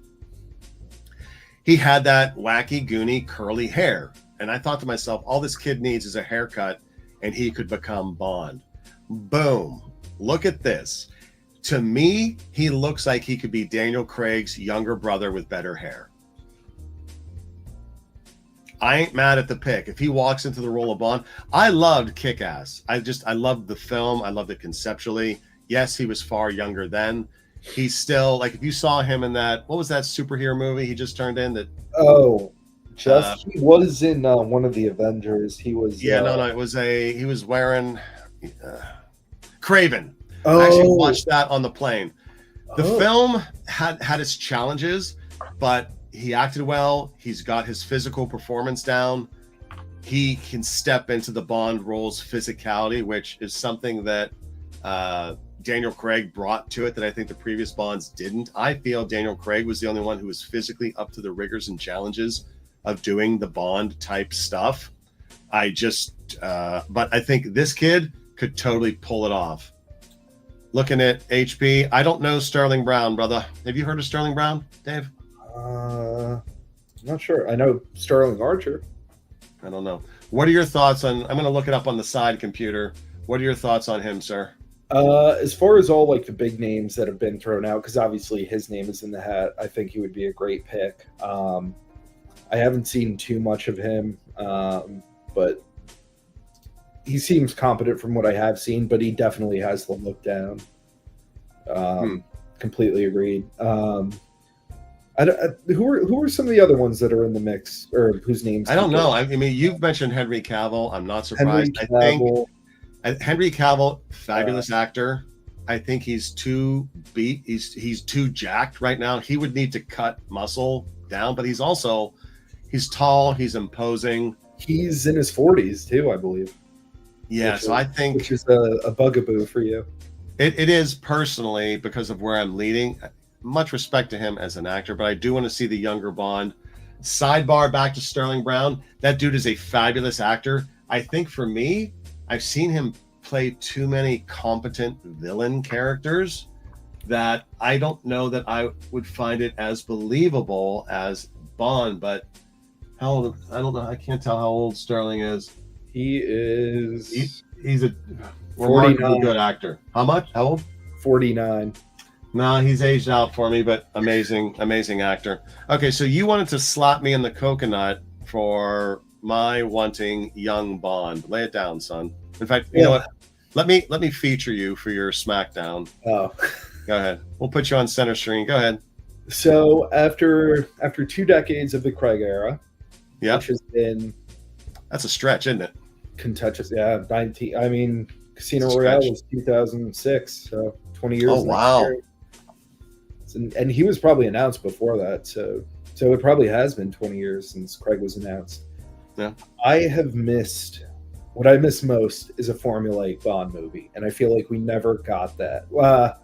he had that wacky, goony, curly hair. And I thought to myself, all this kid needs is a haircut and he could become Bond. Boom. Look at this. To me, he looks like he could be Daniel Craig's younger brother with better hair. I ain't mad at the pick. If he walks into the role of Bond, I loved Kick-Ass. I loved the film. I loved it conceptually. Yes, he was far younger then. He's still, like, if you saw him in that, what was that superhero movie he just turned in? He was in one of the Avengers. He was. Yeah, it was he was wearing Craven. I actually watched that on the plane. The film had its challenges, but he acted well. He's got his physical performance down. He can step into the Bond role's physicality, which is something that Daniel Craig brought to it that I think the previous Bonds didn't. I feel Daniel Craig was the only one who was physically up to the rigors and challenges of doing the Bond type stuff. But I think this kid could totally pull it off. Looking at HP, I don't know Sterling Brown, brother. Have you heard of Sterling Brown, Dave? I'm not sure. I know Sterling Archer. I don't know. What are your thoughts on? I'm going to look it up on the side computer. What are your thoughts on him, sir? As far as all like the big names that have been thrown out, because obviously his name is in the hat, I think he would be a great pick. I haven't seen too much of him, but he seems competent from what I have seen. But he definitely has the look down. Completely agreed. Who are some of the other ones that are in the mix, or whose names? I don't know. I mean, you've mentioned Henry Cavill. I'm not surprised. I think Henry Cavill, fabulous actor. I think he's too beat. He's too jacked right now. He would need to cut muscle down, but he's tall. He's imposing. He's in his 40s too, I believe. Yeah, I think which is a bugaboo for you. It is personally because of where I'm leading. Much respect to him as an actor, but I do want to see the younger Bond. Sidebar back to Sterling Brown. That dude is a fabulous actor. I think for me, I've seen him play too many competent villain characters that I don't know that I would find it as believable as Bond. But how old? I don't know. I can't tell how old Sterling is. He is. He's a remarkably good actor. How much? How old? 49. No, he's aged out for me, but amazing actor. Okay, so you wanted to slap me in the coconut for my wanting young Bond. Lay it down, son. In fact, you know what? Let me feature you for your SmackDown. Oh, go ahead. We'll put you on center screen. Go ahead. So after 2 decades of the Craig era, which has been, that's a stretch, isn't it? Contentious, yeah. 19. I mean, Casino Royale was 2006, so 20 years. Oh wow. And he was probably announced before that, so it probably has been 20 years since Craig was announced. Yeah. What I miss most is a formulaic Bond movie, and I feel like we never got that.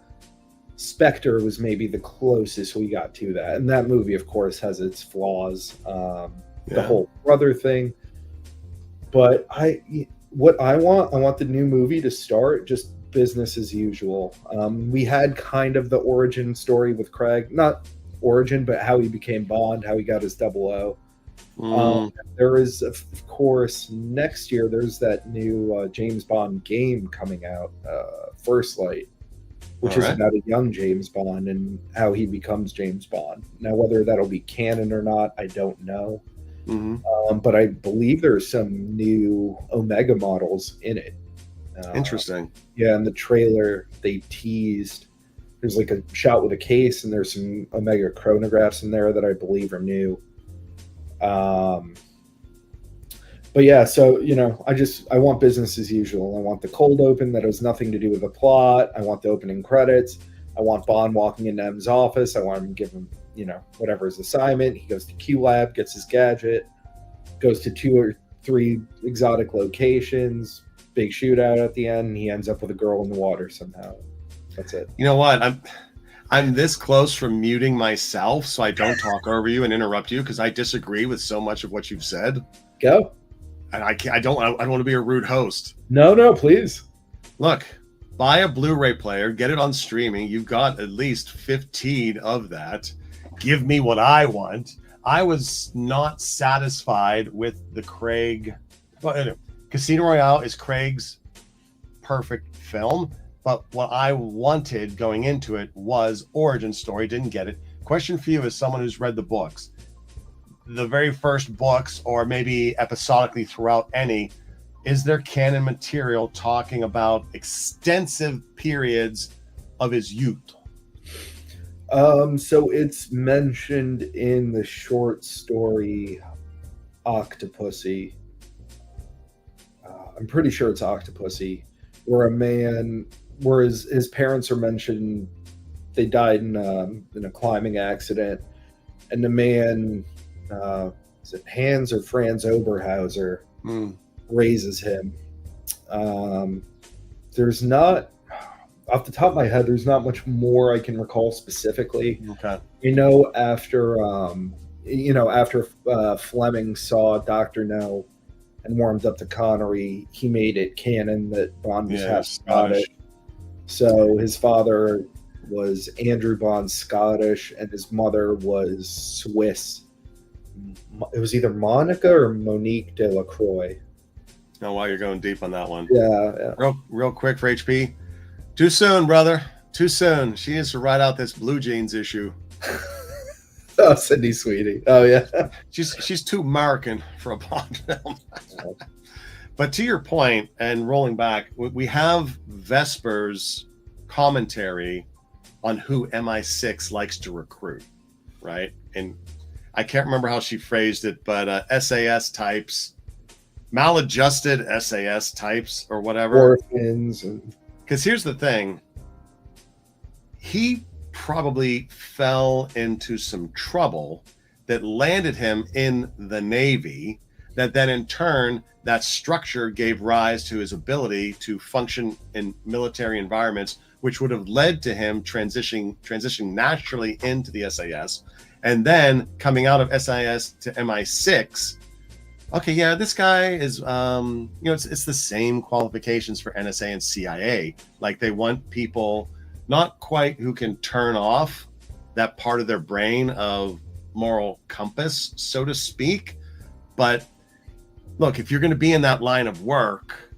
Spectre was maybe the closest we got to that, and that movie, of course, has its flaws. The whole brother thing, but I want the new movie to start just business as usual. We had kind of the origin story with Craig, not origin, but how he became Bond, how he got his 00. There is, of course, next year there's that new James Bond game coming out, First Light, which is about a young James Bond and how he becomes James Bond. Now, whether that'll be canon or not, I don't know. But I believe there's some new Omega models in it. Interesting. Yeah, in the trailer they teased. There's like a shot with a case, and there's some Omega chronographs in there that I believe are new. But yeah, so I want business as usual. I want the cold open that has nothing to do with the plot. I want the opening credits. I want Bond walking into M's office. I want him to give him, whatever his assignment. He goes to Q Lab, gets his gadget, goes to 2 or 3 exotic locations, big shootout at the end, and he ends up with a girl in the water somehow. That's it. You know what? I'm this close from muting myself so I don't talk over you and interrupt you because I disagree with so much of what you've said. Go. And I don't want to be a rude host. No, please. Look, buy a Blu-ray player, get it on streaming. You've got at least 15 of that. Give me what I want. I was not satisfied with the Craig. Well, Casino Royale is Craig's perfect film, but what I wanted going into it was origin story. Didn't get it. Question for you as someone who's read the books. The very first books, or maybe episodically throughout any, is there canon material talking about extensive periods of his youth? So it's mentioned in the short story Octopussy. I'm pretty sure it's Octopussy, where his parents are mentioned. They died in a climbing accident, and the man, is it Hans or Franz Oberhauser, raises him. There's not, off the top of my head, there's not much more I can recall specifically. Okay. After Fleming saw Dr. No and warmed up to Connery, he made it canon that Bond was half Scottish. So his father was Andrew Bond Scottish, and his mother was Swiss. It was either Monica or Monique de la Croix. Oh, wow, you're going deep on that one. Yeah. Real quick for HP. Too soon, brother. Too soon. She needs to write out this Blue Jeans issue. Oh, Sydney Sweetie. Oh, yeah. She's too American for a Bond film. But to your point, and rolling back, we have Vesper's commentary on who MI6 likes to recruit, right? And I can't remember how she phrased it, but SAS types, maladjusted SAS types or whatever. Orphans. Because here's the thing. He probably fell into some trouble that landed him in the Navy, that then in turn, that structure gave rise to his ability to function in military environments, which would have led to him transitioning naturally into the SAS, and then coming out of SAS to MI6. Okay, yeah, this guy is, it's the same qualifications for NSA and CIA. Like, they want people not quite who can turn off that part of their brain of moral compass, so to speak. But look, if you're going to be in that line of work,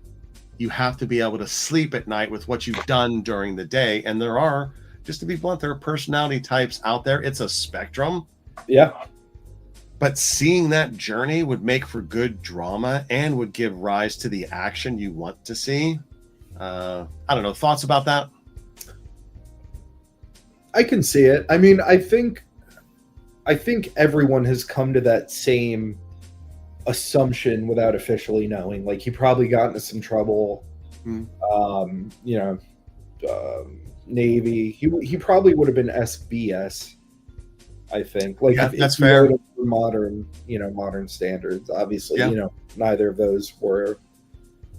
you have to be able to sleep at night with what you've done during the day. And there are, just to be blunt, there are personality types out there. It's a spectrum. Yeah. But seeing that journey would make for good drama and would give rise to the action you want to see. I don't know. Thoughts about that? I can see it. I mean, I think everyone has come to that same assumption without officially knowing. Like, he probably got into some trouble. Navy. He probably would have been SBS. I think. Like, yeah, that's fair. Modern standards. Obviously, neither of those were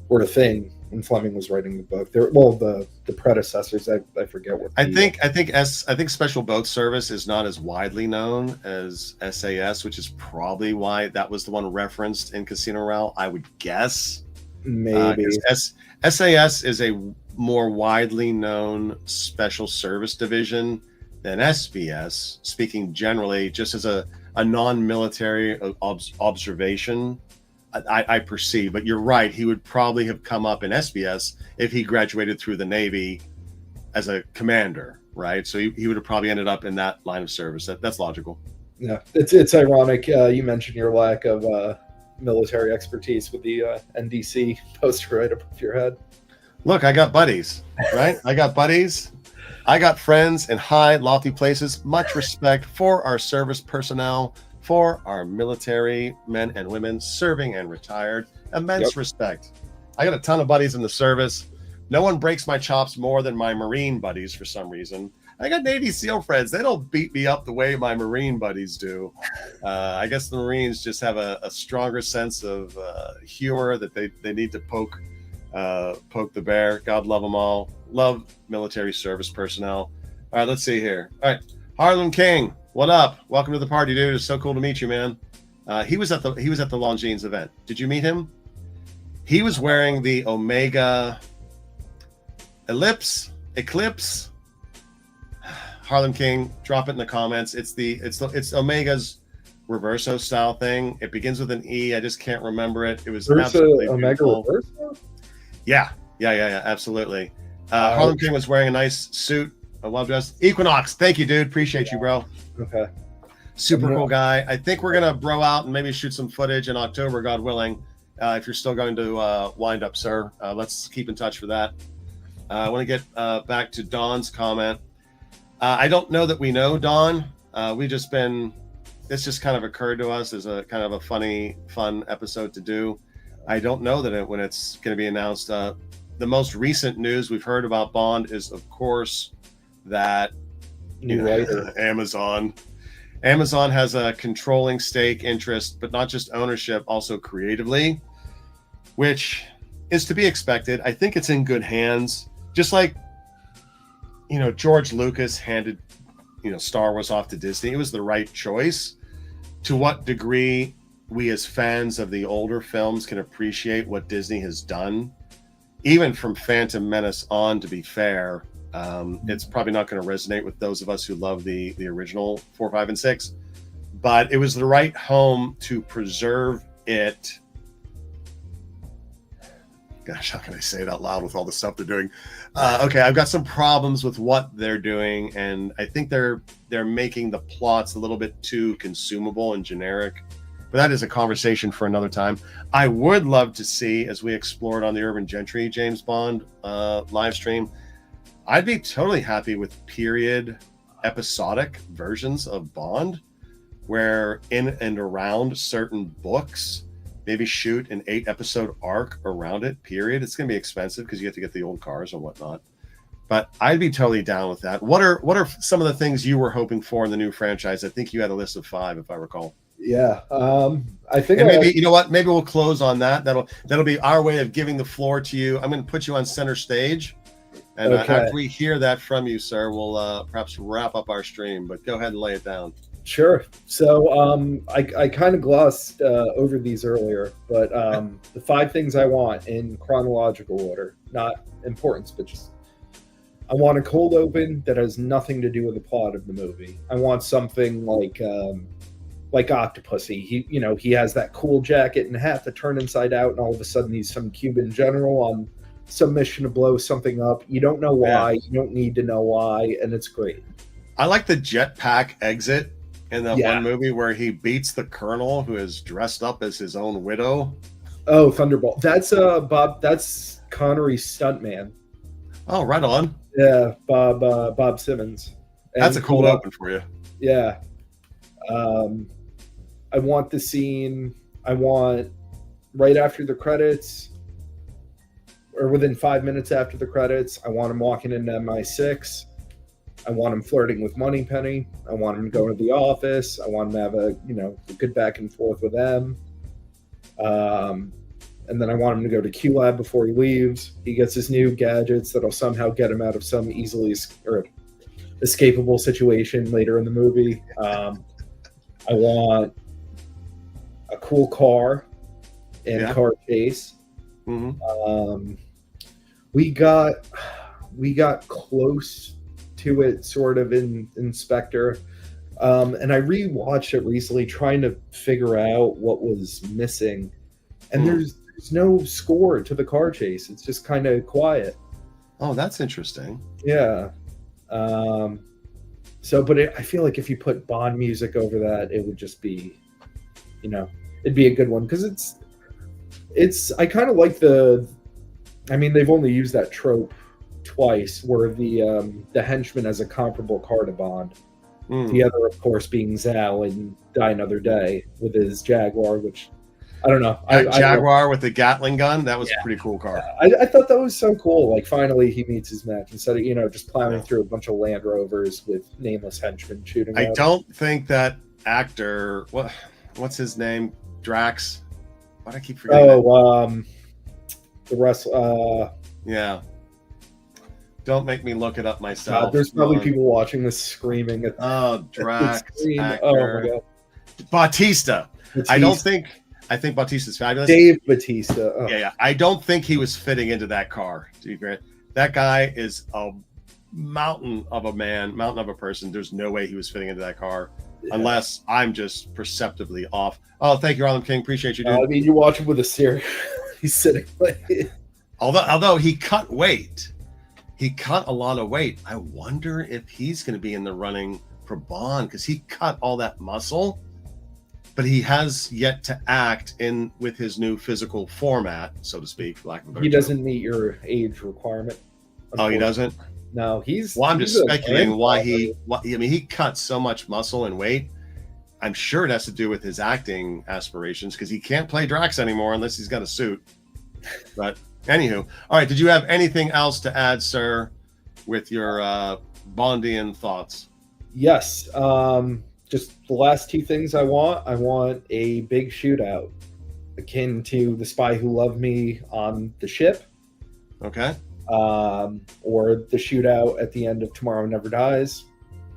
a thing when Fleming was writing the book. The predecessors. I forget what. I think Special Boat Service is not as widely known as SAS, which is probably why that was the one referenced in Casino Royale. I would guess. Maybe. SAS is a more widely known special service division than SBS, speaking generally, just as a non-military observation, I perceive. But you're right, he would probably have come up in SBS if he graduated through the Navy as a commander, right? So he would have probably ended up in that line of service. That's logical. Yeah, it's ironic. You mentioned your lack of military expertise with the NDC poster right above your head. Look, I got buddies, right? I got buddies. I got friends in high, lofty places. Much respect for our service personnel, for our military men and women serving and retired. Immense respect. I got a ton of buddies in the service. No one breaks my chops more than my Marine buddies for some reason. I got Navy SEAL friends. They don't beat me up the way my Marine buddies do. I guess the Marines just have a stronger sense of humor that they need to poke the bear. God love them all. Love military service personnel. All right, let's see here. All right, Harlan King, what up? Welcome to the party, dude. It's so cool to meet you, man. He was at the Longines event. Did you meet him? He was wearing the Omega Eclipse. Harlan King, drop it in the comments. It's Omega's Reverso style thing. It begins with an E. I just can't remember it. It was absolutely Omega beautiful. Reverso? Yeah, absolutely. Harlan King was wearing a nice suit, a well dressed Equinox. Thank you, dude. Appreciate you, bro. Okay. Super cool guy. I think we're gonna bro out and maybe shoot some footage in October, God willing. If you're still going to wind up, sir, let's keep in touch for that. I want to get back to Don's comment. I don't know that we know Don. This just kind of occurred to us as a kind of a fun episode to do. I don't know that when it's going to be announced. The most recent news we've heard about Bond is, of course, that Amazon has a controlling stake interest, but not just ownership, also creatively, which is to be expected. I think it's in good hands. Just like, George Lucas handed, Star Wars off to Disney. It was the right choice. To what degree we as fans of the older films can appreciate what Disney has done, even from Phantom Menace on, to be fair, it's probably not going to resonate with those of us who love the original 4, 5, and 6. But it was the right home to preserve it. Gosh, how can I say it out loud with all the stuff they're doing? Okay, I've got some problems with what they're doing, and I think they're making the plots a little bit too consumable and generic. But that is a conversation for another time. I would love to see, as we explored on the Urban Gentry James Bond live stream, I'd be totally happy with period episodic versions of Bond, where in and around certain books, maybe shoot an 8-episode arc around it, period. It's going to be expensive because you have to get the old cars and whatnot. But I'd be totally down with that. What are some of the things you were hoping for in the new franchise? I think you had a list of 5, if I recall. Yeah, I think. And maybe you know what? Maybe we'll close on that. That'll be our way of giving the floor to you. I'm going to put you on center stage, and after we hear that from you, sir, we'll perhaps wrap up our stream. But go ahead and lay it down. Sure. So I kind of glossed over these earlier, but the 5 things I want in chronological order, not importance, but just I want a cold open that has nothing to do with the plot of the movie. I want something like Octopussy. He has that cool jacket and hat that turn inside out, and all of a sudden he's some Cuban general on some mission to blow something up. You don't know why. You don't need to know why, and it's great. I like the jetpack exit in that one movie where he beats the colonel who is dressed up as his own widow. Oh, Thunderbolt. That's Bob. That's Connery's stuntman. Oh, right on. Yeah, Bob Simmons. And that's a cold open for you. Yeah. I want the scene. I want right after the credits, or within 5 minutes after the credits. I want him walking into MI6. I want him flirting with Moneypenny. I want him to go to the office. I want him to have a good back and forth with them. And then I want him to go to Q-Lab before he leaves. He gets his new gadgets that'll somehow get him out of some easily escapable situation later in the movie. I want a cool car and car chase. Mm-hmm. We got close to it, sort of, in Spectre. And I rewatched it recently, trying to figure out what was missing. And there's no score to the car chase. It's just kind of quiet. Oh, that's interesting. Yeah. I feel like if you put Bond music over that, it would just be, it'd be a good one, because I kind of like they've only used that trope twice, where the henchman has a comparable car to Bond. The other, of course, being Zhao in Die Another Day with his Jaguar, which I don't know. Jaguar with the Gatling gun, that was a pretty cool car. I thought that was so cool. Like, finally he meets his match instead of, just plowing through a bunch of Land Rovers with nameless henchmen shooting. I don't think that actor, what's his name? Drax? Why do I keep forgetting? The wrestler. Yeah. Don't make me look it up myself. God, there's probably people watching this screaming at Drax actor. Oh my God. Batista. I think Batista's fabulous. Dave Batista. Oh. Yeah. I don't think he was fitting into that car, to be great. That guy is a mountain of a person. There's no way he was fitting into that car, unless I'm just perceptively off. Oh, thank you, Arlen King. Appreciate you, dude. You watch him with a series. He's sitting like... Although he cut weight. He cut a lot of weight. I wonder if he's going to be in the running for Bond, because he cut all that muscle, but he has yet to act in with his new physical format, so to speak, for lack of a better term. Doesn't meet your age requirement. Oh, he doesn't? No, he's... Well, I'm just speculating why he cut so much muscle and weight. I'm sure it has to do with his acting aspirations, because he can't play Drax anymore unless he's got a suit. But anywho, all right. Did you have anything else to add, sir, with your Bondian thoughts? Yes. Just the last two things I want. I want a big shootout, akin to The Spy Who Loved Me on the ship. Okay. Or the shootout at the end of Tomorrow Never Dies,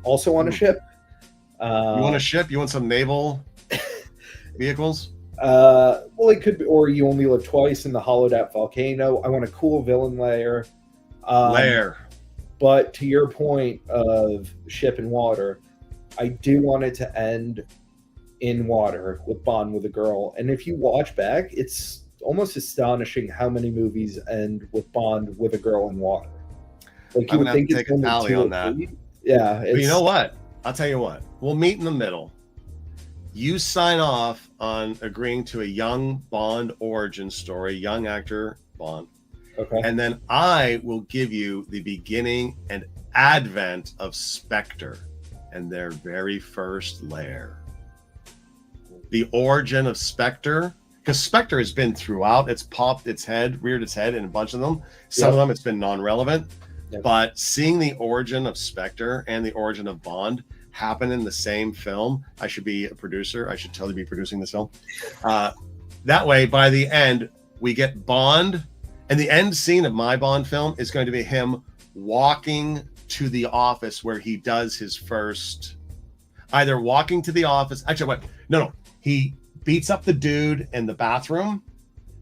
also on a ship. You want a ship? You want some naval vehicles? Well, it could be, or You Only Live Twice in the hollowed out volcano. I want a cool villain lair. But to your point of ship and water, I do want it to end in water with Bond with a girl. And if you watch back, it's almost astonishing how many movies end with Bond with a girl in water. Like, you would think it's take a tally on that. Yeah. But you know what? I'll tell you what. We'll meet in the middle. You sign off on agreeing to a young Bond origin story, young actor Bond. Okay. And then I will give you the beginning and advent of Spectre and their very first lair. The origin of Spectre, because Spectre has been throughout. It's popped its head, reared its head in a bunch of them. Some of them it's been non-relevant. Yep. But seeing the origin of Spectre and the origin of Bond happen in the same film, I should be a producer. I should totally be producing this film. That way, by the end, we get Bond, and the end scene of my Bond film is going to be him walking to the office where he does his first, either walking to the office. Actually, he beats up the dude in the bathroom,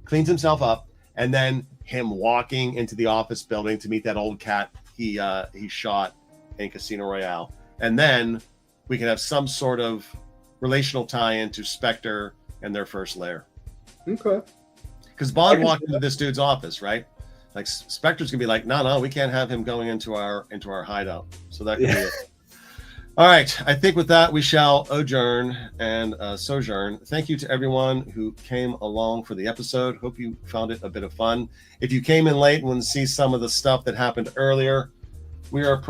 cleans himself up, and then him walking into the office building to meet that old cat he shot in Casino Royale. And then we can have some sort of relational tie-in to Spectre and their first lair. Okay. Because Bond walked into this dude's office, right? Like, Spectre's gonna be like, no, we can't have him going into our hideout. So that could be it. All right. I think with that, we shall adjourn and sojourn. Thank you to everyone who came along for the episode. Hope you found it a bit of fun. If you came in late and want to see some of the stuff that happened earlier, we are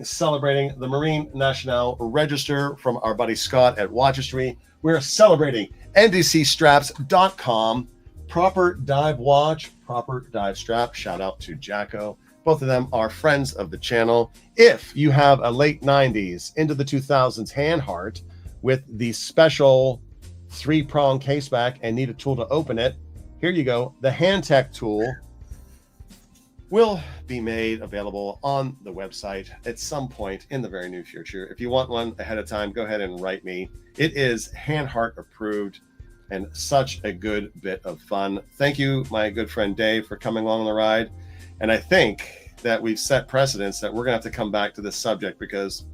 celebrating the Marine Nationale Register from our buddy Scott at Watchistry. We're celebrating ndcstraps.com. Proper dive watch, proper dive strap. Shout out to Jacko. Both of them are friends of the channel. If you have a late 90s into the 2000s hand heart with the special 3-prong caseback and need a tool to open it, here you go. The HandTech tool will be made available on the website at some point in the very near future. If you want one ahead of time, go ahead and write me. It is hand heart approved and such a good bit of fun. Thank you, my good friend Dave, for coming along the ride. And I think that we've set precedents that we're gonna have to come back to this subject, because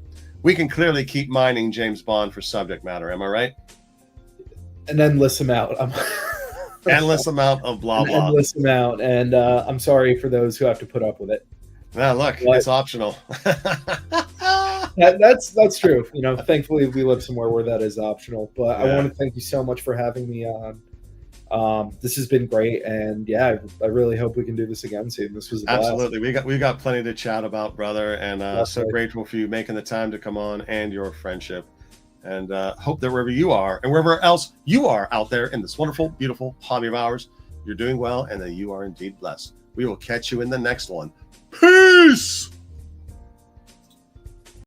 we can clearly keep mining James Bond for subject matter. Am I right? An endless amount. Endless amount of blah blah. Endless amount, and I'm sorry for those who have to put up with it. Now look, it's optional. That's true. You know, thankfully we live somewhere where that is optional. But Yeah. I want to thank you so much for having me on. This has been great, and yeah, I really hope we can do this again soon. This was a blast. Absolutely. We got plenty to chat about, brother, and so Definitely. grateful for you making the time to come on, and your friendship. And hope that wherever you are and wherever else you are out there in this wonderful, beautiful hobby of ours, you're doing well and that you are indeed blessed. We will catch you in the next one. Peace.